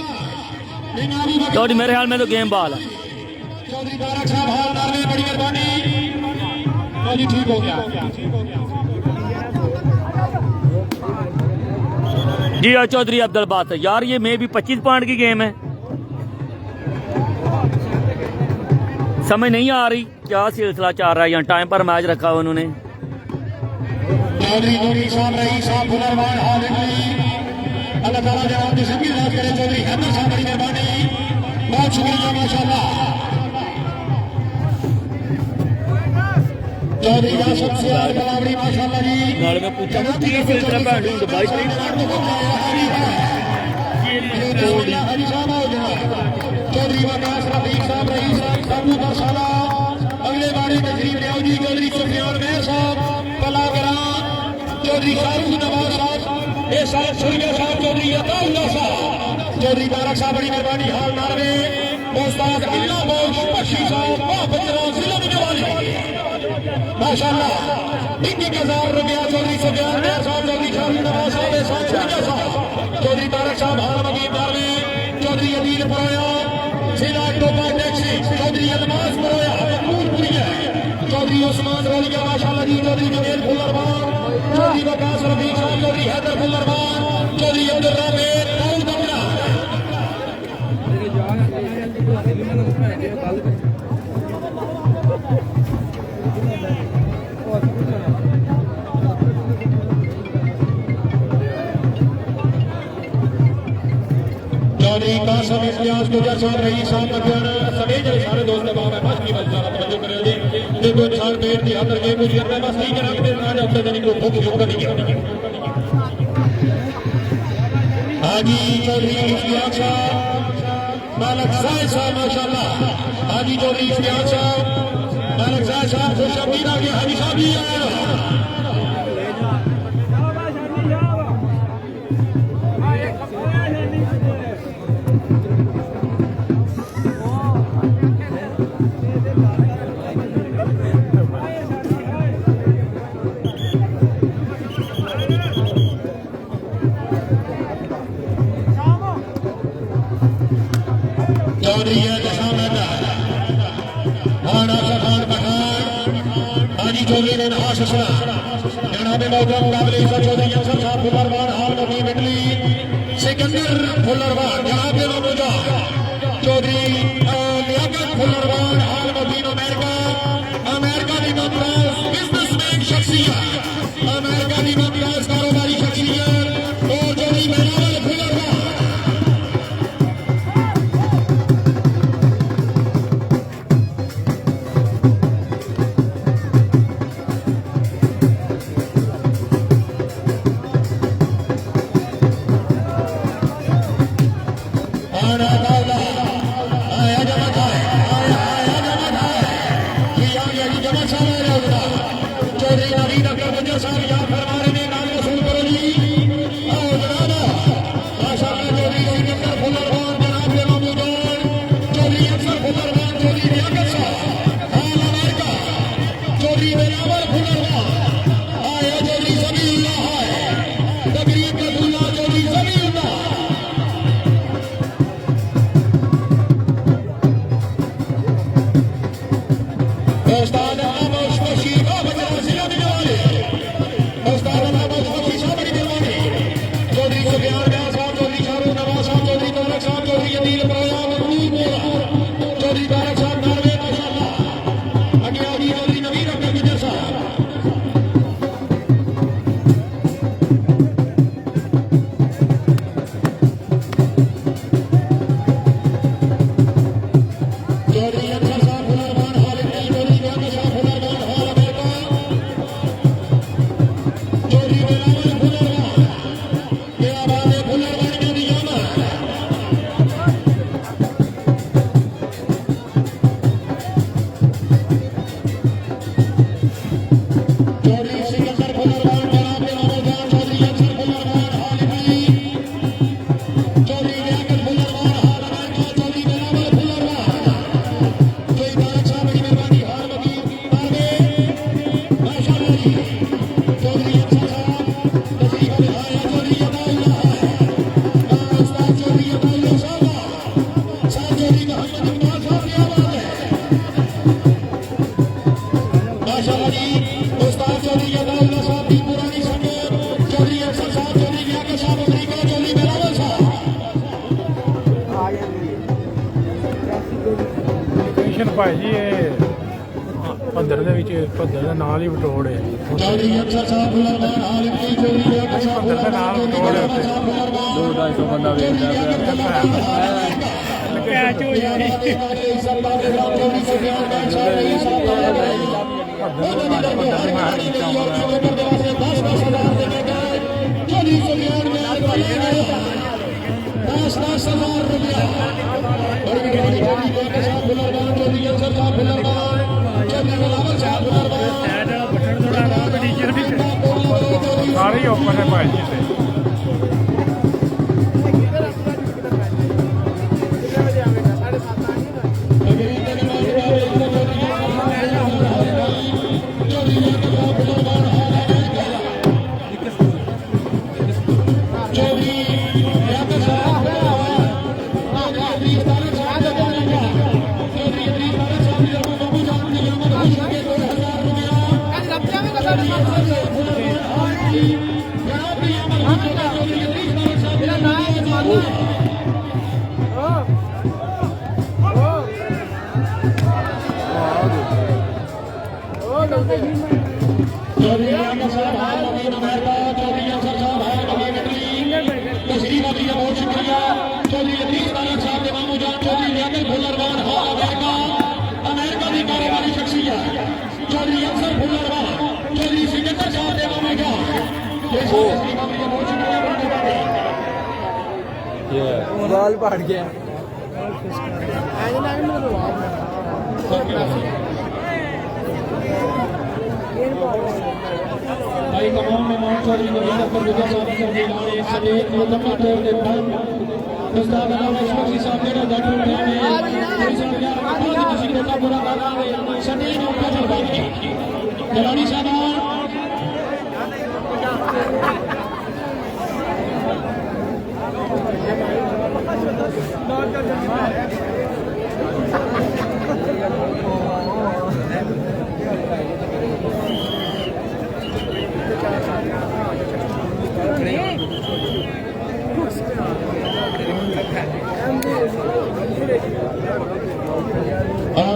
तो मेरे ख्याल में तो गेम बॉल है। चौधरी तारक साहब हाल नारे बड़ी मेहरबानी जी ठीक हो गया। जी चौधरी अब्दुल बात है यार ये में भी 25 पॉइंट की गेम है समझ नहीं आ रही क्या सिलसिला चल रहा है। यहाँ टाइम पर मैच रखा हुआ उन्होंने। चौधरी नूरी साहब रही साहब फुल्लरवान हाल अल्लाह ताला जनाब की जिंदगी राज करे। चौधरी हैदर साहब बड़ी मेहरबानी बहुत शुक्रिया माशाअल्लाह। चौधरी यासर सियार कलावड़ी माशाअल्लाह जी नाल में पूछा ना ठीक है तेरा बैठ दुबई से हरी साहब हो गया। चौधरी वकास रफीक साहब रही साहब साबू बरसाला अगले बारे तशरीफ ले आओ जी। चौधरी सुफियान मेहर साहब पलागरा चौधरी शाहरुख नवाज साहब ए साहब सुरिया साहब चौधरी अताउल्लाह साहब चौधरी तारक साहब बड़ी मेहरबानी हाल नारवे उस्ताद अल्लाह बहुत बख्शी साहब वाह बचरा जिला में जवानी माशाल्लाह 21,000 रुपया चौधरी सुफियान मेयर साहब, चौधरी शाही नवाज साहब, चौधरी तारक साहब हाल मकीन में, चौधरी अदील परोया जिला टोपा टैक्सी, चौधरी अदमास परोया मकबूलपुरी है, चौधरी उस्मान रौलिया माशाल्लाह जी, चौधरी जमील फुल्लरवान, चौधरी वकास रफीक साहब, चौधरी हैदर फुल्लरवान, चौधरी अब्दुल रामेद दाऊद बकरा। चौधरी कासम इम्तियाज गुजर साहब रही साहब मध्यान समेत सारे दोस्त बाब है बस की बस सारा तवज्जो करें जी देखो इंसान पेट की अंदर के पूरी अंदर बस ठीक है रखते ना हफ्ते दिन को भूख भूख नहीं करनी हाजी चौधरी इश्तियाक साहब मालिक जायद साहब माशाल्लाह हाजी चौधरी इश्तियाक साहब मालिक जायद साहब खुश अमीर आगे हाजी साहब भी आए चौधरी है हाजी चौधरी ने नहाश जनाब मोहतरम मुकाबले चौधरी अफसर साहब फुल्लरवान हाल मकीन इटली सिकंदर फुल्लरवान जनाब मौजूदा चौधरी लियाकत फुल्लरवान हाल मकीन अमेरिका की ममताज बिजनेसमैन शख्सियत अमेरिका की ममताज कारोबारी शख्सियत और चौधरी मेहरावल फुल्लरवान चौधरी नवीन अकबर गुजर साहब यहाँ फरमाने में नाम को सुन करो जी आओ जनाब माशाल्लाह चौधरी सिकंदर फुल्लरवान जनाब महमूदान चौधरी अफसर फुल्लरवान चौधरी लियाकत साहब हाल अमेरिका चौधरी मेहरावल फुल्लरवान आए चौधरी ज़मीउल्लाह है तकरीब अब्दुल्लाह चौधरी ज़मीउल्लाह उस्ताद भाई जी ये भद्दर ਦੇ ਵਿੱਚ ਭੱਦਰ ਦੇ ਨਾਲ ਹੀ ਬਟੋੜ ਹੈ चौधरी अफसर साहब फुल्लरवान हाल इटली चौधरी लियाकत साहब ਭੱਦਰ ਦੇ ਨਾਲ ਬਟੋੜ ਹੈ ਉੱਤੇ 200 ਬੰਦਾ ਵੇਖਦਾ कैच हो जानी चौधरी सुफियान मेयर साहब रही साहब चौधरी सुफियान मेयर 10,000 रुपया चौधरी लियाकत साहब फुल्लरवान चौधरी अफसर साहब फुल्लरवान चौधरी मेहरावल साहब फुल्लरवान ਸਾਰੇ ਹੀ ਓਪਨ ਹੈ ਭਾਈ ਜੀ ਤੇ चौधरी चौधरी अहमद साहब हाल नवीन अमेरिका, चौधरी अफसर साहब हाल नवीन इटली, तस्लीम अली बहुत शुक्रिया। चौधरी अतीश तारक साहब के मामू जान, चौधरी लियाकत भुल्लरवान हाल अमेरिका, अमेरिका की कारोबारी शख्सियत चौधरी अफसर भुल्लरवान, चौधरी सिकंदर साहब के मामू जान, तस्लीम अली बहुत शुक्रिया। बाल फाड़ गया भाई तमाम मेहमान चौधरी नवीन अख्तर गुजर साहब की लाने समेत मुकम्मल तौर पे बंद उस्ताद अलामा शफी साहब ने डॉक्टर उठाने किसी को का पूरा करना है सटीक उनका जवाब जलानी साहब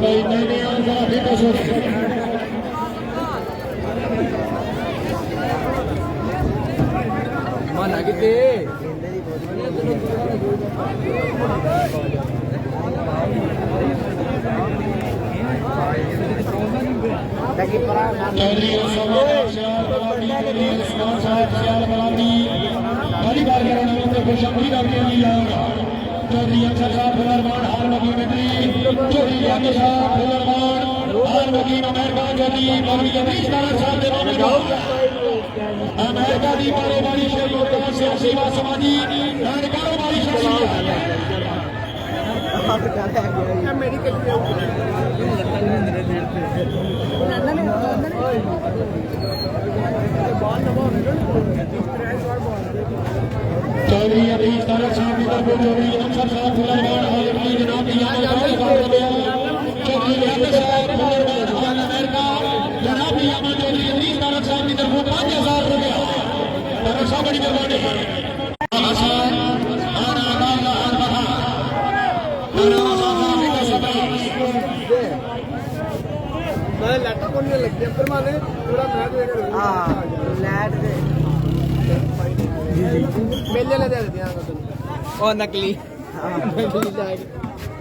भाई नहीं और जरा फिर तो सोच मन आगे ते चौधरी बड़ी बार खुशखबरी करके लिया चौधरी अफसर साहब फुलरमान हाल नवीन इटली, चौधरी लियाकत साहब फुलरमान हाल नवीन अमेरिका, चौधरी मौलवी अतीश तारक साहब के मामू जान, अमेरिका की कारोबारी शख्सियत सियासी व समाजी कारोबारी शख्सियत चौधरी अतीश तारक साहब की तरफ चौधरी अफसर साहब फुलरमान हाल इटली जनाब चौधरी लियाकत साहब फुलरमान हाल अमेरिका जनाब चौधरी अतीश तारक साहब की तरफ 5000 रुपया तारक साहब बड़ी मेहरबानी लैपटॉप नहीं लग गया फिर माने पूरा मैच हां लैट दे मेले ले दे दिया और नकली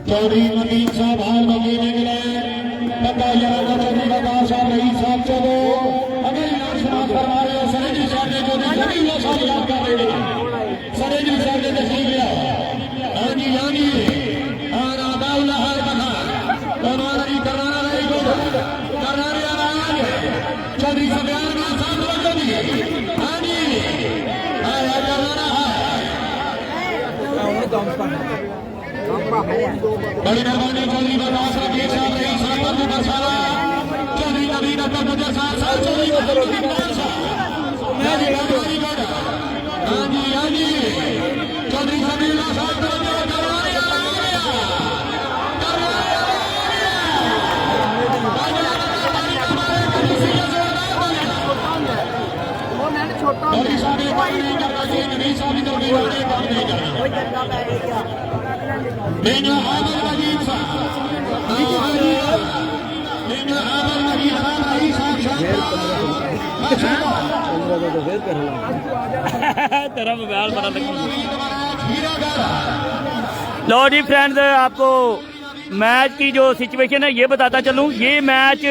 चौधरी नवीन साहब हाल नवीन इंग्लैंड बंदा यारा चौधरी वकार साहब रईस साहब चलो अगर नाम समाज फरमा रहे हो सरेजी साहब ने चौधरी सभी साहब याद कर रहे हैं सरेजी साहब ने तस्लीम लिया हां जी और आदाउल्ला हाल बना हमारा जी करना रही को करना चौधरी सब्यार खान साहब लोगों की हां जी आया करना बड़ी मेहरबानी चौधरी बलराज साहब जी साहब रईस साहब पर बरसाला चौधरी नवीन अख्तर गुजर साहब चौधरी हां जी चौधरी समीउल्लाह साहब चौधरी साहब ने काम नहीं करना चाहिए नवीन साहब की तरफ काम नहीं करना मेना आदर नजीब साहब मेना आदर नजीब साहब रईस साहब तेरा मोबाइल बड़ा लो जी फ्रेंड्स, आपको मैच की जो सिचुएशन है ये बताता चलूं। ये मैच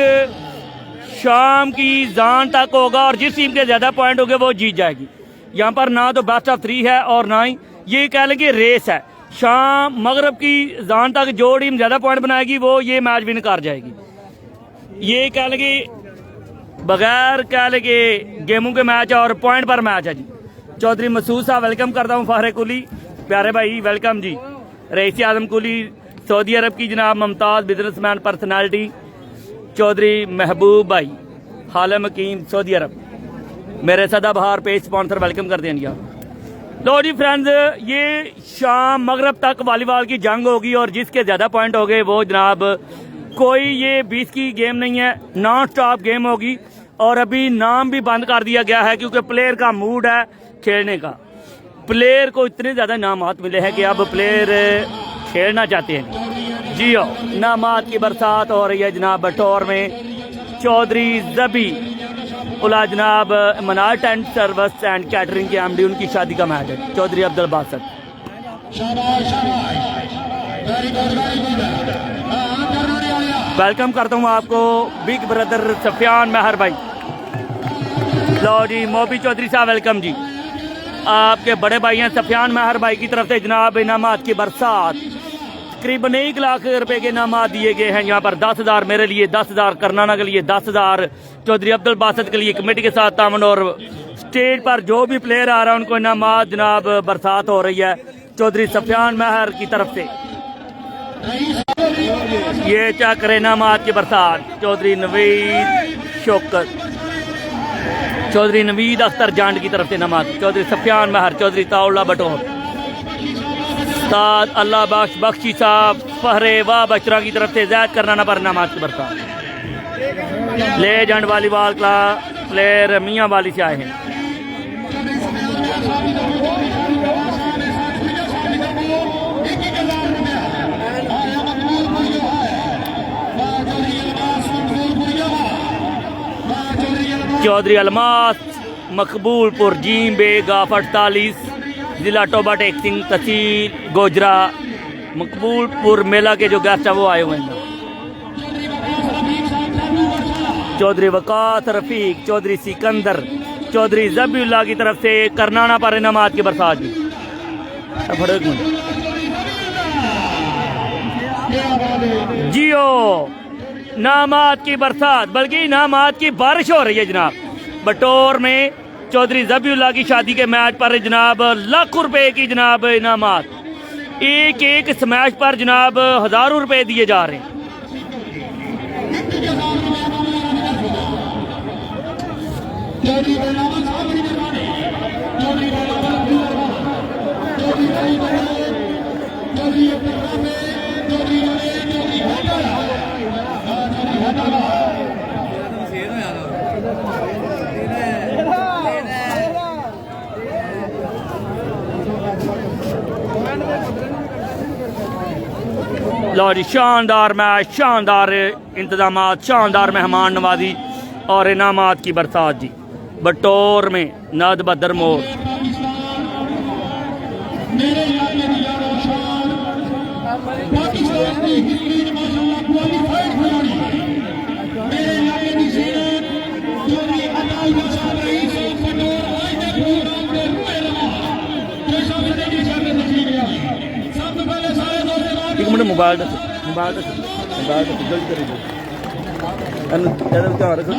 शाम की जान तक होगा और जिस टीम के ज़्यादा पॉइंट होंगे वो जीत जाएगी। यहाँ पर ना तो बेस्ट ऑफ 3 है और ना ही ये कह लें कि रेस है। शाम मगरब की जान तक जो टीम ज़्यादा पॉइंट बनाएगी वो ये मैच विन कर जाएगी। ये कह लें कि बगैर कह लें कि गेमों के मैच और पॉइंट पर मैच है जी। चौधरी मसूद साहब वेलकम करता हूँ। फाहरे कुली प्यारे भाई वेलकम जी। रईस आजम कुली सऊदी अरब की जनाब मुमताज़ बिजनेसमैन पर्सनैलिटी चौधरी महबूब भाई हालम हकीम सऊदी अरब मेरे सदाबहार पेज स्पॉन्सर वेलकम कर दें यार। लो जी फ्रेंड्स, ये शाम मगरब तक वॉलीबॉल की जंग होगी और जिसके ज़्यादा पॉइंट हो गए वो जनाब कोई ये 20 की गेम नहीं है, नॉन स्टॉप गेम होगी। और अभी नाम भी बंद कर दिया गया है क्योंकि प्लेयर का मूड है खेलने का। प्लेयर को इतने ज़्यादा इनामात मिले हैं कि अब प्लेयर खेलना चाहते हैं। जी हो, इनामात की बरसात हो रही है जनाब बटौर में। चौधरी जबी उला जनाब मनार टेंट सर्विस एंड कैटरिंग के एमडी, उनकी शादी का मैच है। चौधरी अब्दुल बासत। वेलकम करता हूँ आपको बिग ब्रदर सफियान महर भाई। लो जी मोबी चौधरी साहब वेलकम जी। आपके बड़े भाई हैं सफियान महर भाई की तरफ से जनाब इनामात की बरसात, तकरीबन 1 लाख रुपए के इनामात दिए गए हैं। यहाँ पर 10,000 मेरे लिए, 10,000 करनाना के लिए, 10,000 चौधरी अब्दुल बासत के लिए कमेटी के साथ तामन, और स्टेज पर जो भी प्लेयर आ रहा है उनको इनामात जनाब बरसात हो रही है चौधरी सफियान महर की तरफ से। ये क्या करे इनामात की बरसात, चौधरी नवीद शौकत, चौधरी नवीद अख्तर जांड की तरफ से इनामात, चौधरी सफियान महर, चौधरी ताउल्ला बटोर, उस्ताद अल्लाह बख्श बख्शी साहब फहरे वाह बचरा की तरफ से जैद करना पर इनामात की बरसात। लेजेंड वॉलीबॉल का प्लेयर मियाँ वाली से आए हैं। चौधरी अलमास मकबूलपुर जीम बेग ऑफ 48 जिला टोबा टेक सिंह तहसील गोजरा मकबूलपुर मेला के जो गेस्ट है वो आए हुए हैं। चौधरी वकास रफीक, चौधरी सिकंदर, चौधरी जबीउल्लाह की तरफ से करनाना पर इनामात की बरसात जी। जियो नामात की बरसात, बल्कि इनामात की बारिश हो रही है जनाब। बटोर में चौधरी जबीउल्लाह की शादी के मैच पर जनाब लाखों रुपए की जनाब इनामात, एक एक स्मैश पर जनाब हजारों रुपए दिए जा रहे हैं। लो जी शानदार मैच, शानदार इंतजामात, शानदार मेहमान नवाजी और इनामात की बरसात जी। बटोर में नद बदर मोर, एक मिनट मोबाइल जल्दी करिए ध्यान रखो।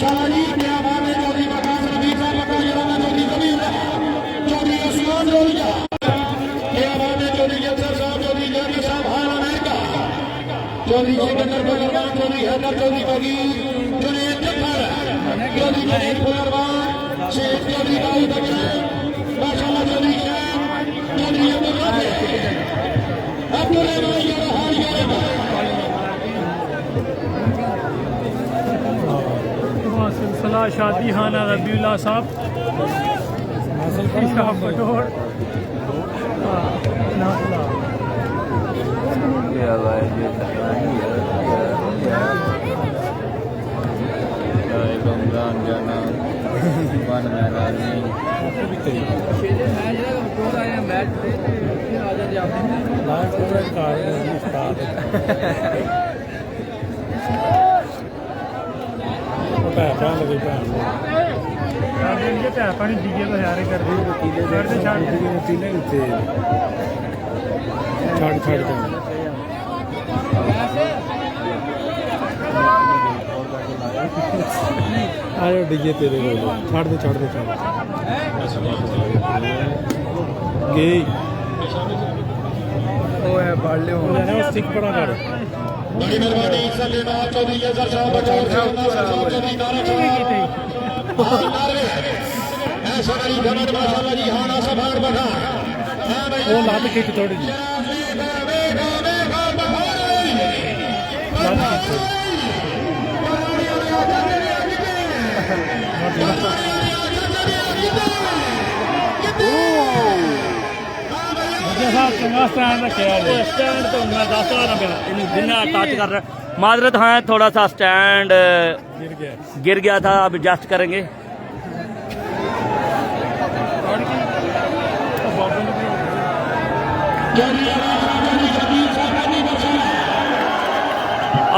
माशाल्लाह जी क्या बात है चौधरी वकास रफीक साहब का जनाब चौधरी कबीर चौधरी उस्मान रोलिया क्या बात है चौधरी जफर साहब चौधरी जानी साहब हाल अमेरिका चौधरी सिकंदर पहलवान चौधरी हैदर चौधरी बगीर जुनेद जफर चौधरी जुनेद पहलवान शेख चौधरी दाऊद अकबर माशाल्लाह चौधरी शाह चौधरी अब्दुल रहमान सिलसिला शादी खाना रबीउल्लाह साहब शाह बटोर रमजान जाना बन ਭੈਣ ਲੱਗੀ ਭੈਣ ये भैन पानी डीजे तो यारे कर दी ਤੀਲੇ ਉੱਤੇ ਛੱਡ ਕੇ ਆਇਓ ਡੀਜੇ ਤੇਰੇ ਕੋਲ ਛੱਡ ਦੇ ਗਈ ਉਹ ਹੈ ਪੜ ਲਿਓ ਉਹਨੇ ਸਟਿਕ ਬਣਾ ਕਰ बड़ी मेहरबानी सलीमा चौधरी जफर साहब बटोर चौधरी नारा साहब ऐसा बड़ी घमंड माशाल्लाह जी हाना सफार बखा ਉਹ ਲੱਤ ਖਿੱਚ ਥੋੜੀ ਜੀ ਸਾਹਿਬ ਚੰਗਾ ਸਟੈਂਡ ਰੱਖਿਆ ਜੀ स्टैंड तो मैं दस ना जिन्ना टच कर रहा माजरत हाँ थोड़ा सा स्टैंड ਗਿਰ ਗਿਆ गिर गया था अब एडजस्ट करेंगे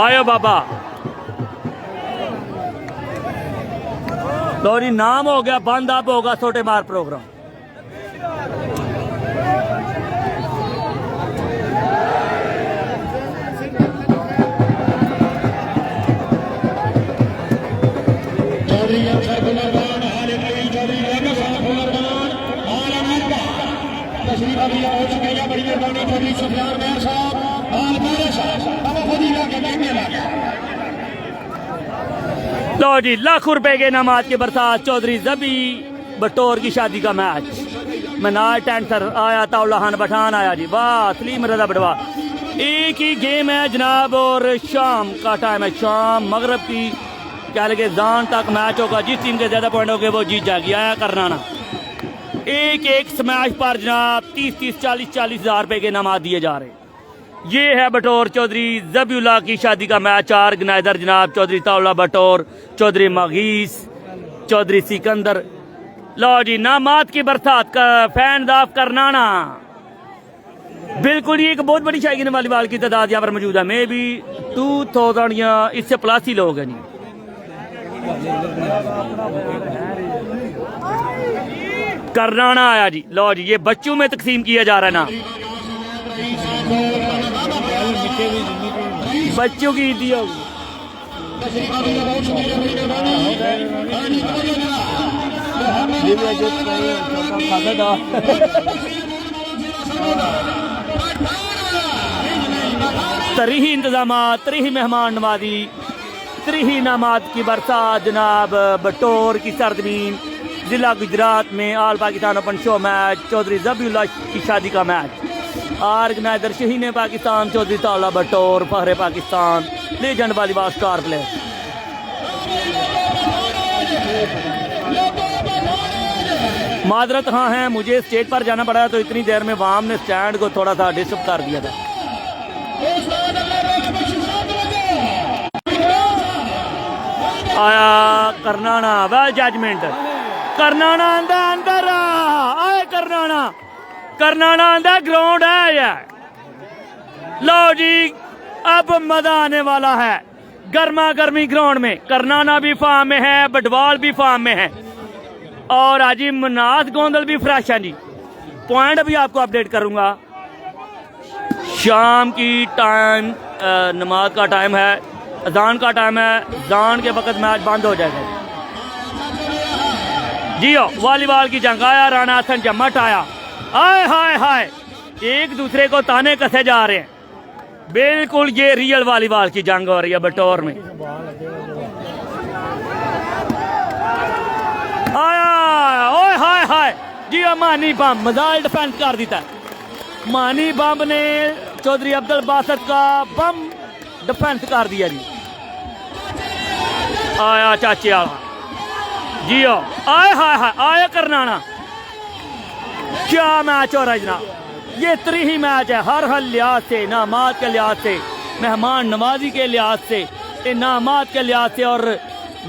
आयो बाबा तो जी नाम हो गया बंद अब होगा छोटे मार प्रोग्राम चौधरी अफसर फुलरमान हालिद अली चौधरी रहमत साहब फुलरमान हाल अमेरिका तशरीफ अभिया हो चुके हैं बड़ी मेहरबानी चौधरी सुफियान मेहर साहब हाल मेरे साहब अब खुद ही लाके देखने लगे लो जी लाखों रुपए के इनामात के बरसात चौधरी जबी बटोर की शादी का मैच मनार टेंसर आया ताउलाहान पठान आया जी वाह सलीम रजा बटवा एक ही गेम है जनाब और शाम का टाइम है शाम मगरब की क्या लगे जान तक मैच होगा जिस टीम के ज्यादा पॉइंट होंगे वो जीत जाएगी आया करना ना एक एक स्मैश पर जनाब 30-30 40-40 हज़ार रुपए के इनामात दिए जा रहे ये है बटोर चौधरी जबीउल्लाह की शादी का मैच ऑर्गेनाइजर जनाब चौधरी ताउला बटोर चौधरी मगीस चौधरी सिकंदर लो जी नामात की बरसात का फैन दाफ करना ना बिल्कुल ही एक बहुत बड़ी शायकीन वालीबाल की तादाद यहाँ पर मौजूद है मे भी 2000 या इससे प्लस ही लोग हैं नहीं करनाना आया जी लो जी ये बच्चों में तकसीम किया जा रहा है ना बच्चों की ईदी होगी तरीही इंतजाम तरीही मेहमान नवाजी तरीही इनामात की बरसात जनाब बटोर की सरजमीन जिला गुजरात में all Pakistan open show match Chaudhry Zabiullah की शादी का मैच ऑर्गेनाइजर शहीन पाकिस्तान चौधरी ताउला बटोर फहरे Pakistan legend volleyball star player माजरत हाँ है मुझे स्टेज पर जाना पड़ा तो इतनी देर में वाम ने स्टैंड को थोड़ा सा डिस्टर्ब कर दिया था आया करनाना वेल जजमेंट करनाना आंदा अंदर आए करनाना आंदा ग्राउंड है यार लो जी अब मजा आने वाला है गर्मा गर्मी ग्राउंड में करनाना भी फार्म में है बटवाल भी फार्म में है और आजी मनास गोंदल भी फ्रेश है जी पॉइंट भी आपको अपडेट करूंगा शाम की टाइम नमाज का टाइम है अजान का टाइम है अजान के वक्त मैच बंद हो जाएगा जियो वॉलीबॉल की जंग आया, राणा हसन जम्मट आया। आय हाय हाय, एक दूसरे को ताने कसे जा रहे हैं। बिल्कुल ये रियल वॉलीबॉल की जंग हो रही है बटोर में। आया ओए हाय हाय, जियो मानी बम मजाल डिफेंस कर देता है। मानी बम ने चौधरी अब्दुल बासत का बम डिफेंस कर दिया जी। आया चाचे आला जियो, आए हाय हाय, आया करनाना। क्या मैच हो रहा है जनाब, ये ही मैच है हर लिहाज से, नामात के लिहाज से, मेहमान नवाजी के लिहाज से, इनामात के लिहाज से, और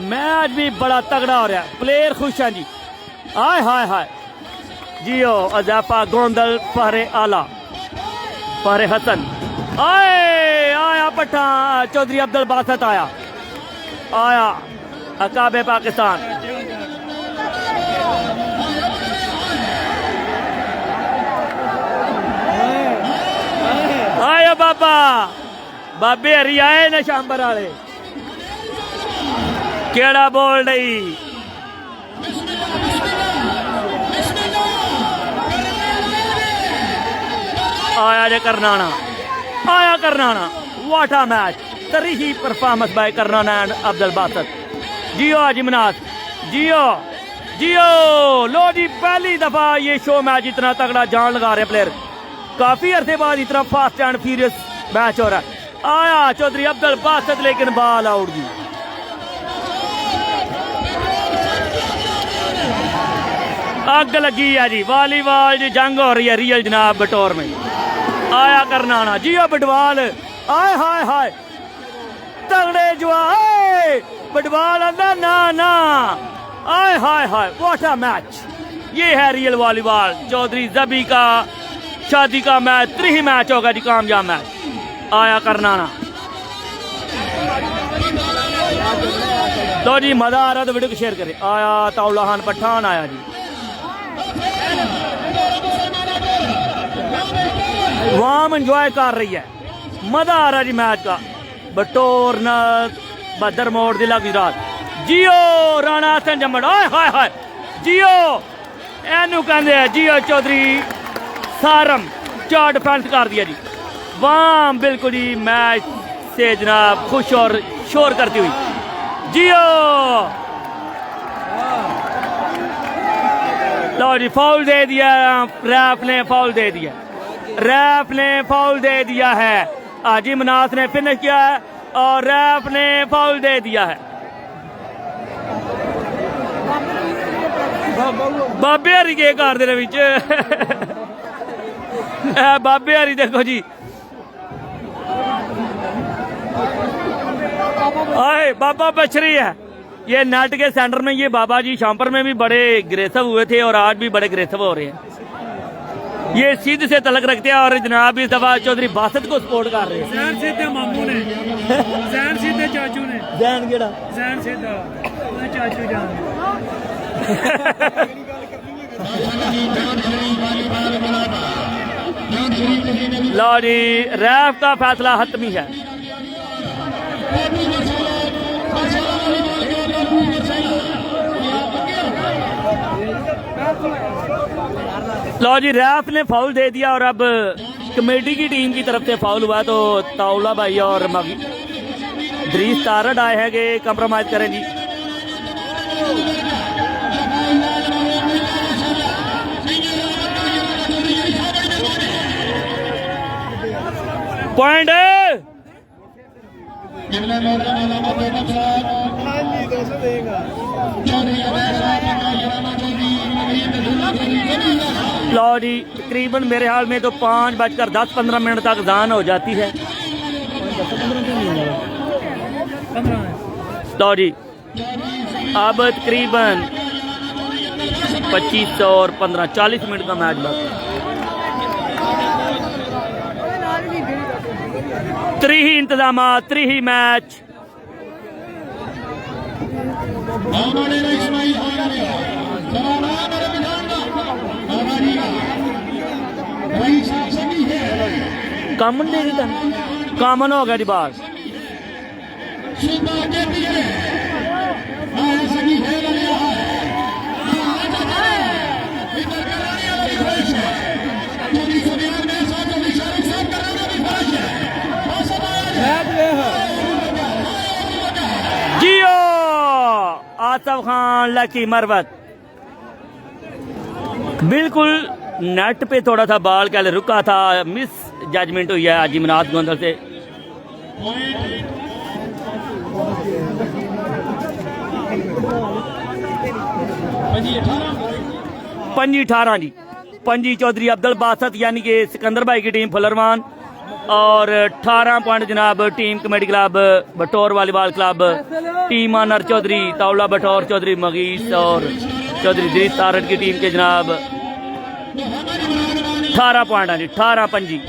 मैच भी बड़ा तगड़ा हो रहा है। प्लेयर खुश हैं जी। आय हाय हाय, जियो अजाफा गोंदल फहरे आला फहरे हसन। आए आया पठान चौधरी अब्दुल बासत आया, आया अकाबे पाकिस्तान। आया बाबा बाबे हरी आए न शांबर वाले, केड़ा बोल रही। आया जे करनाना, आया करनाना, व्हाट अ मैच, तरीही परफॉर्मेंस बाय करनाना एंड अब्दुल बासत। जियो जिमनास, जियो जियो। लो जी पहली दफा ये शो मैच इतना तगड़ा जान लगा रहे प्लेयर, काफी अरसे बाद इतना फास्ट एंड फ्यूरियस मैच हो रहा है। आया चौधरी अब्दुल बासत, लेकिन बॉल आउट जी। अग लगी है जी, वॉलीबॉल जी जंग हो रही है रियल जनाब बटोर में। आया करनाना, जियो बटवाल, आय हाय हाय, तगड़े जवाब बटवाल ना ना, आय हाय हाय, व्हाट अ मैच। ये है रियल वॉलीबॉल, चौधरी जबी का शादी का मैच, ही मैच होगा जी, कामयाब मैच। आया करनाना, तो जी मजा आ रहा तो वीडियो को शेयर करें। आया ताउला खान पठान आया जी, वाम एंजॉय कर रही है, मजा आ रहा जी मैच का। बटोर न बदर मोड़ दिला गुजरात। जियो राणा हसन जम्मट, हाय हाय हाय, जियो एनू कहते हैं जियो चौधरी सारम, 4 डिफेंस कर दिया जी। वाम बिल्कुल जी मैच से जनाब खुश और शोर करती हुई। जियो लो जी फाउल दे दिया, रैफ ने फाउल दे दिया, रैफ ने फाउल दे दिया है। हाजी मनास ने फिनिश किया है और रैफ ने फाउल दे दिया है। बाबे हरी के घर दे विच बाबे हरी देखो जी, आए बाबा बछरी है। ये नेट के सेंटर में ये बाबा जी शामपुर में भी बड़े ग्रेसिव हुए थे और आज भी बड़े ग्रेसिव हो रहे हैं। ये सीध से तलक रखते हैं और जनाब इस दफा चौधरी बासत को सपोर्ट कर रहे हैं। जैन सीधे मामू ने, जैन सीधे चाचू ने, जैन केड़ा जैन सीधा चाचू जान। लो जी रैफ का फैसला हतमी है। लो जी रैफ ने फाउल दे दिया और अब कमेटी की टीम की तरफ से फाउल हुआ, तो ताउला भाई और दरीस तारड आए हैं कि कंप्रोमाइज करें जी। पॉइंट लो जी तकरीबन मेरे हाल में तो 5:10-15 तक जान हो जाती है। लो जी अब तकरीबन 25 और 15-40 मिनट का मैच बाकी। 3 इंतजाम, 3 मैच। कामन दे दी, कामन हो गया जी बाहर। जियो आसफ खान लकी मरवत बिल्कुल नेट पे थोड़ा सा बाल कल रुका था, मिस जजमेंट हुई है जिमनात गोंदल से। पंजी 18 जी, पंजी चौधरी अब्दुल बासत यानी कि सिकंदर भाई की टीम फुलरमान, और 18 पॉइंट जनाब टीम कमेटी क्लब बटौर volleyball club, team owner Chaudhry ताउला बटौर चौधरी मगीस और चौधरी दीस तारट की टीम के जनाब 18 पॉइंट है जी, 18 पंजी।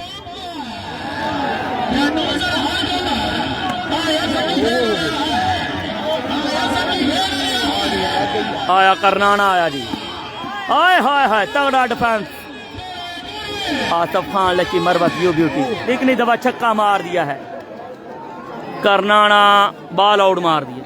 आया करनाना आया जी, हाय हाय हाय तगड़ा defence. Asaf Khan lucky Marwat you beauty, इतनी दफा छक्का मार दिया है, करनाना बॉल आउट मार दिया।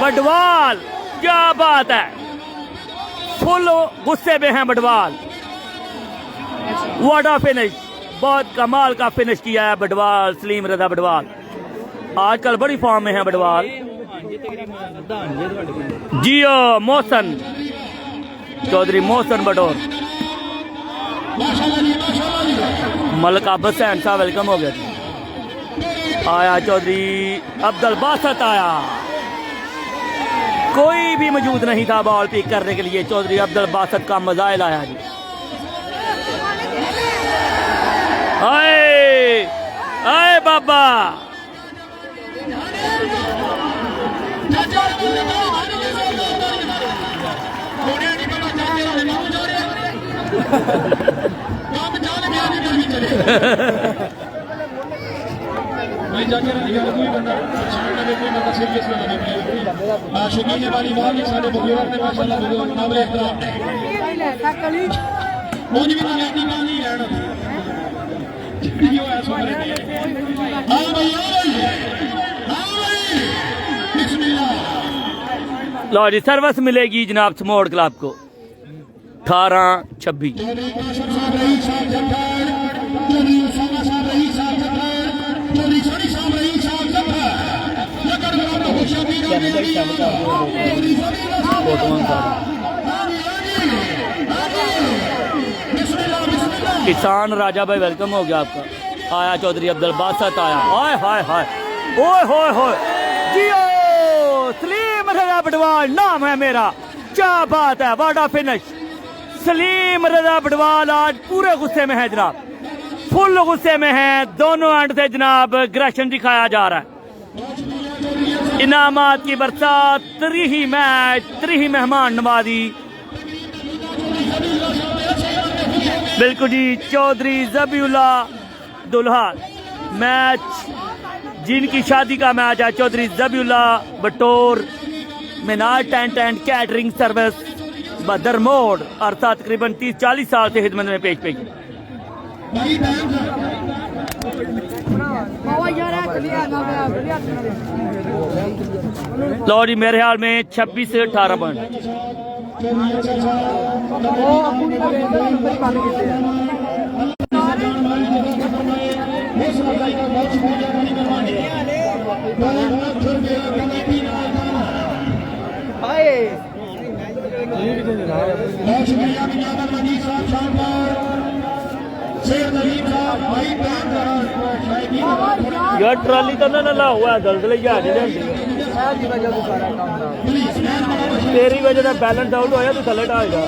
बडवाल क्या बात है, फुल गुस्से में हैं बडवाल। व्हाट अ फिनिश, बहुत कमाल का फिनिश किया है बडवाल, सलीम रजा बडवाल आजकल बड़ी फॉर्म में है बडवाल। जियो मोहसन चौधरी मोहसन बटोर, मलक हुसैन साहब वेलकम हो गया। आया चौधरी अब्दुल बासत आया, कोई भी मौजूद नहीं था बॉल पिक करने के लिए, चौधरी अब्दुल बासत का मजाइल आया जी। आए आए बाबा, लो जी सर्विस मिलेगी जनाब स्मोड़ क्लब को 18-26। किसान राजा भाई वेलकम हो गया आपका। आया चौधरी अब्दुल बासत आया, हाय हाय हाय, ओए होए होए, जियो सलीम रजा बडवाल नाम है मेरा, क्या बात है, व्हाट अ फिनिश। सलीम रजा बडवाल आज पूरे गुस्से में है जनाब, फुल गुस्से में है, दोनों एंड से जनाब ग्रेशन दिखाया जा रहा है। इनामात की बरसात, 3 मैच 3 मेहमान नवाजी, बिल्कुल जी। चौधरी जबीउल्ला दुल्हा मैच जिनकी शादी का मैच है, चौधरी जबीउल्ला बटोर मीनार टेंट एंड कैटरिंग सर्विस बदर मोड़, अर्थात तकरीबन 30-40 साल से खिदमत में पेश। लो जी मेरे ख्याल में 26 से 18 पॉइंट। यार ट्राली तो ना ला हुआ है, दलदल तेरी वजह से बैलेंस आउट होया, तू थले ढाल जा।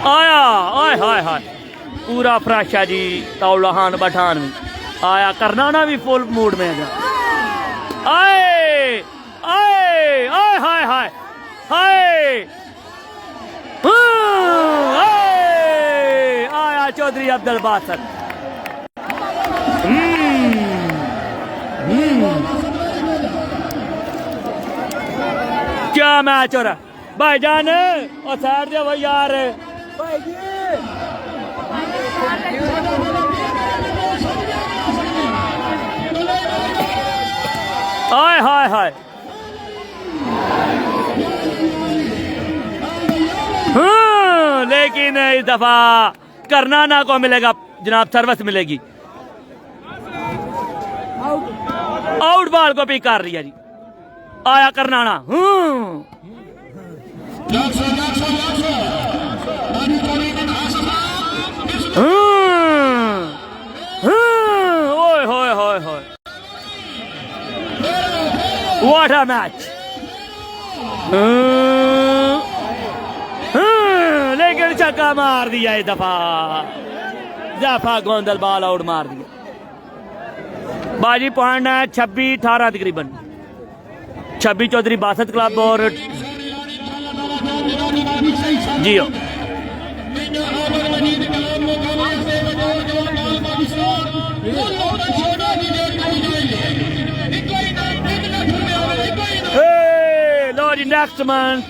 आया आय हाय हाय, पूरा फ्रेश है जी, तौलाहान पठान भी आया, करनाना भी फुल मूड में है। आए आए आय हाय हाय हाय, चौधरी अब्दुल बासत। क्या मैच हो रहा भाईजान, और साइड दे भाई यार। हाय हाय हाय, लेकिन इस दफा करनाना को मिलेगा जनाब, सर्विस मिलेगी। आउट बॉल को पिक कर रही है जी, आया करनाना। ओए होए होए होए, व्हाट अ मैच। लेकिन छक्का मार दिया इस दफा, जाफा गोंदल बॉल आउट मार दिया। बाजी पॉइंट है 26-18 तकरीबन। 26 चौधरी बासत क्लब और जियो। लो जी, नेक्स्ट मंथ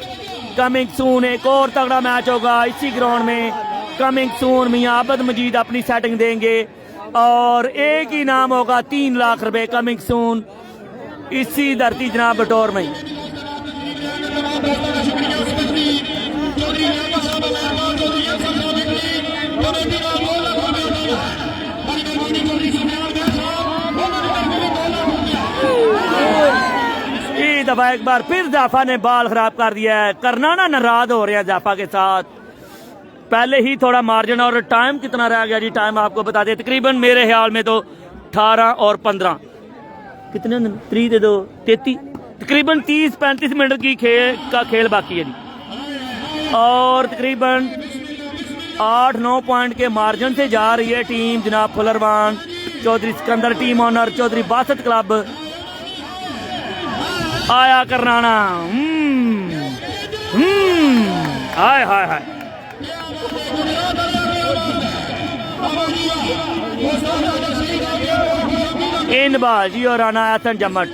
कमिंग सून एक और तगड़ा मैच होगा इसी ग्राउंड में। कमिंग सून मियां आबद मजीद अपनी सेटिंग देंगे और एक ही नाम होगा 3 लाख रुपए। कमिंग सून इसी धरती जनाब बटोर में। दफा एक बार फिर जाफा ने बॉल खराब कर दिया है। करनाना नाराज हो रहे हैं जाफा के साथ। पहले ही थोड़ा मार्जिन, और टाइम कितना रह गया जी, टाइम आपको बता दें। तकरीबन मेरे ख्याल में तो 18 और 15 कितने 3 दे दो 33, तकरीबन 30-35 मिनट की खेल बाकी है जी। और तकरीबन 8-9 पॉइंट के मार्जिन से जा रही है टीम जनाब फुलरवान Chaudhry Sikandar team owner Chaudhry Basit club. आया करनाना, हाय हाय हाय। इन बाजी और राना एहसन जम्मट।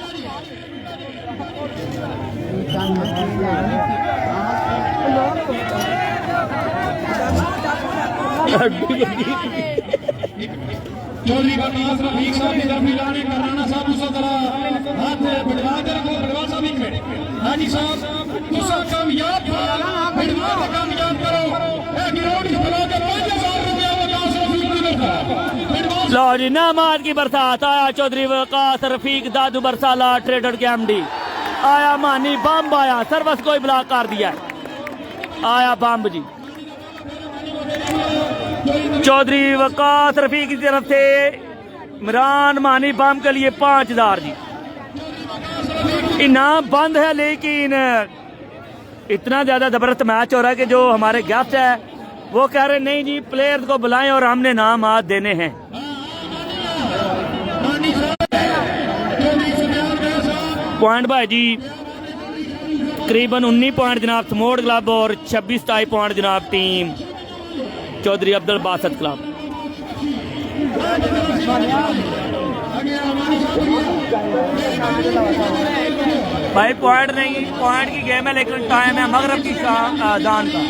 चौधरी बकास रफीक साहब इधर मिलाने कराना साहब उस तरह हाथ बढ़वा दे रखो, बढ़वा साहब एक मिनट। हाजी साहब तुसा कामयाब बढ़वा के कामयाब करो ए ग्राउंड की बना के 5000 रुपया बकास रफीक की तरफ। लो जी, नामाज की बरसात। आया चौधरी वकास रफीक दादू बरसाला ट्रेडर के एमडी। आया मानी बम, आया सर्वस को ब्लॉक कर दिया। आया बम जी, चौधरी वकास रफीक की तरफ से इमरान मानी बम के लिए 5000 जी। इनाम बंद है, लेकिन इतना ज्यादा जबरदस्त मैच हो रहा है कि जो हमारे गेस्ट है वो कह रहे नहीं जी प्लेयर्स को बुलाएं और हमने नाम आज देने हैं। पॉइंट भाई जी करीबन 19 पॉइंट जनाब समोड़ क्लब और 26-27 पॉइंट जनाब टीम चौधरी अब्दुल बासत क्लब। भाई पॉइंट नहीं, पॉइंट की गेम है लेकिन टाइम है मगरब की दान का।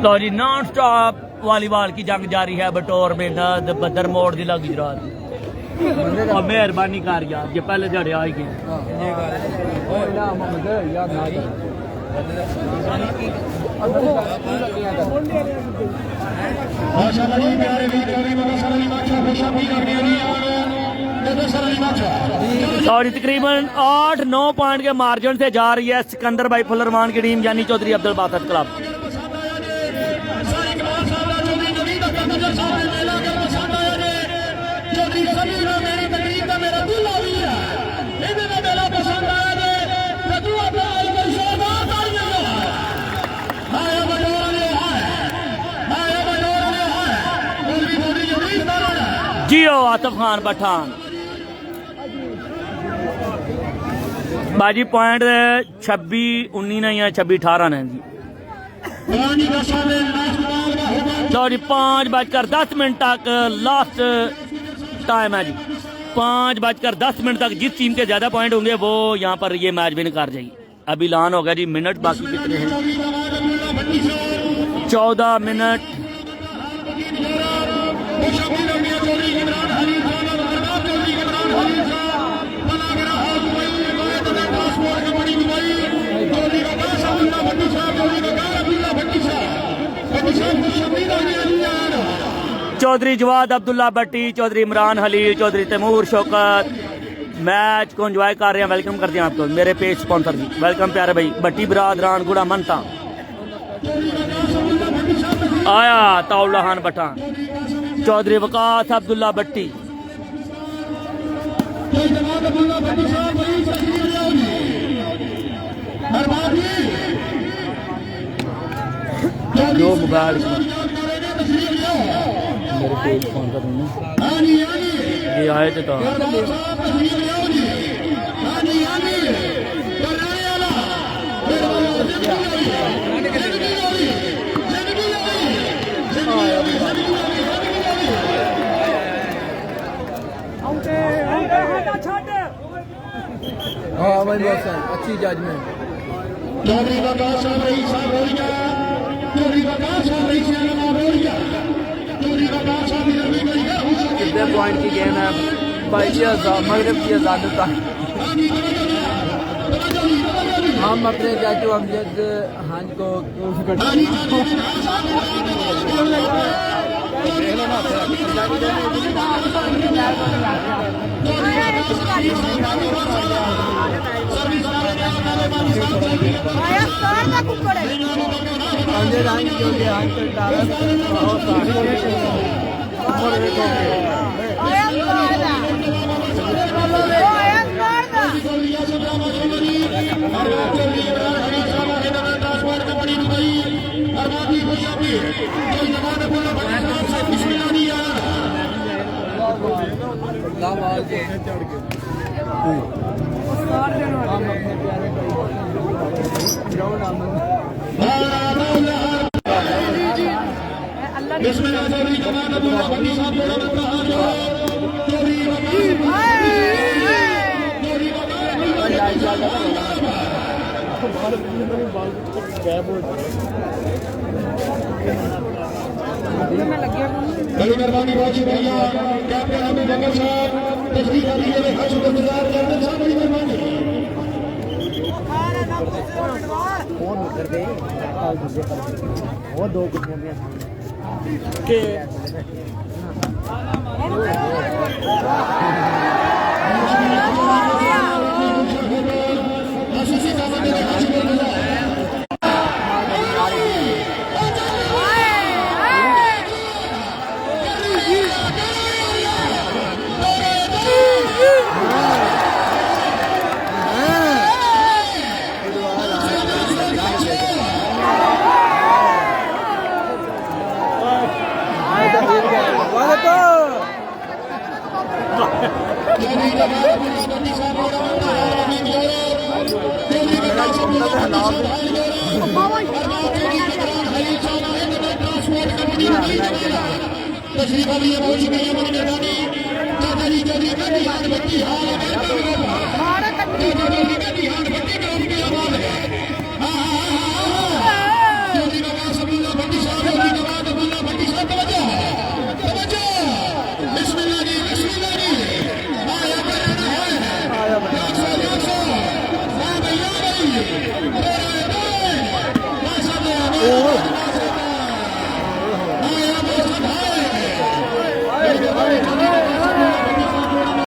लो जी, नॉन स्टॉप वॉलीबॉल की जंग जारी है बटोर में। नद बदर मोड़ दी लगी रात और मेहरबानी कर यार ये पहले जड़े आई गए। माशाअल्लाह जी प्यारे वीर कवि मगर सारी बादशाह पेशा भी करने वाली है। और तकरीबन 8-9 पॉइंट के मार्जिन से जा रही है सिकंदर भाई फुलरमान की टीम यानी चौधरी अब्दुल बासत क्लब। जियो आतिफ खान पठान बाजी पॉइंट 26-19 ने या 26-18 ने जी। लो जी 5:10 तक लास्ट टाइम है जी। 5:10 तक जिस टीम के ज्यादा पॉइंट होंगे वो यहाँ पर ये मैच विन कर जाएगी। अभी ऐलान हो गया जी, मिनट बाकी कितने हैं? 14 मिनट। चौधरी जवाद अब्दुल्ला भट्टी, चौधरी इमरान हलील, चौधरी तैमूर शौकत मैच को एंजॉय कर रहे हैं। वेलकम करते हैं आपको मेरे पेज स्पॉन्सर जी। वेलकम प्यारे भाई भट्टी बरादरान गुड़ा मनता आया ताउला खान पठान, चौधरी वकास अब्दुल्ला भट्टी। दो मुगाड़ मेरे पेज स्पॉन्सर ये आए थे तो हाँ भाई बहुत अच्छी जजमेंट। चौधरी वकास रही साहब बोलिया, चौधरी वकास रही साहब बोलिया, चौधरी वकास कितने पॉइंट की गेम है भाई? मगरब की आज़ाद का हम अपने चाचू अमजद हांज को बड़ी मेहरबानी बाजी भैया कैप्टन हमीद अकबर साहब तस्वीर कर लीजिए। शुक्रगुजार कैप्टन साहब, बड़ी मेहरबानी। वो दो के तशरीफ अभी ये बहुत शुक्रिया बड़ी मेहरबानी। चाचा जी चौधरी मेहदी हाथ भट्टी हाथ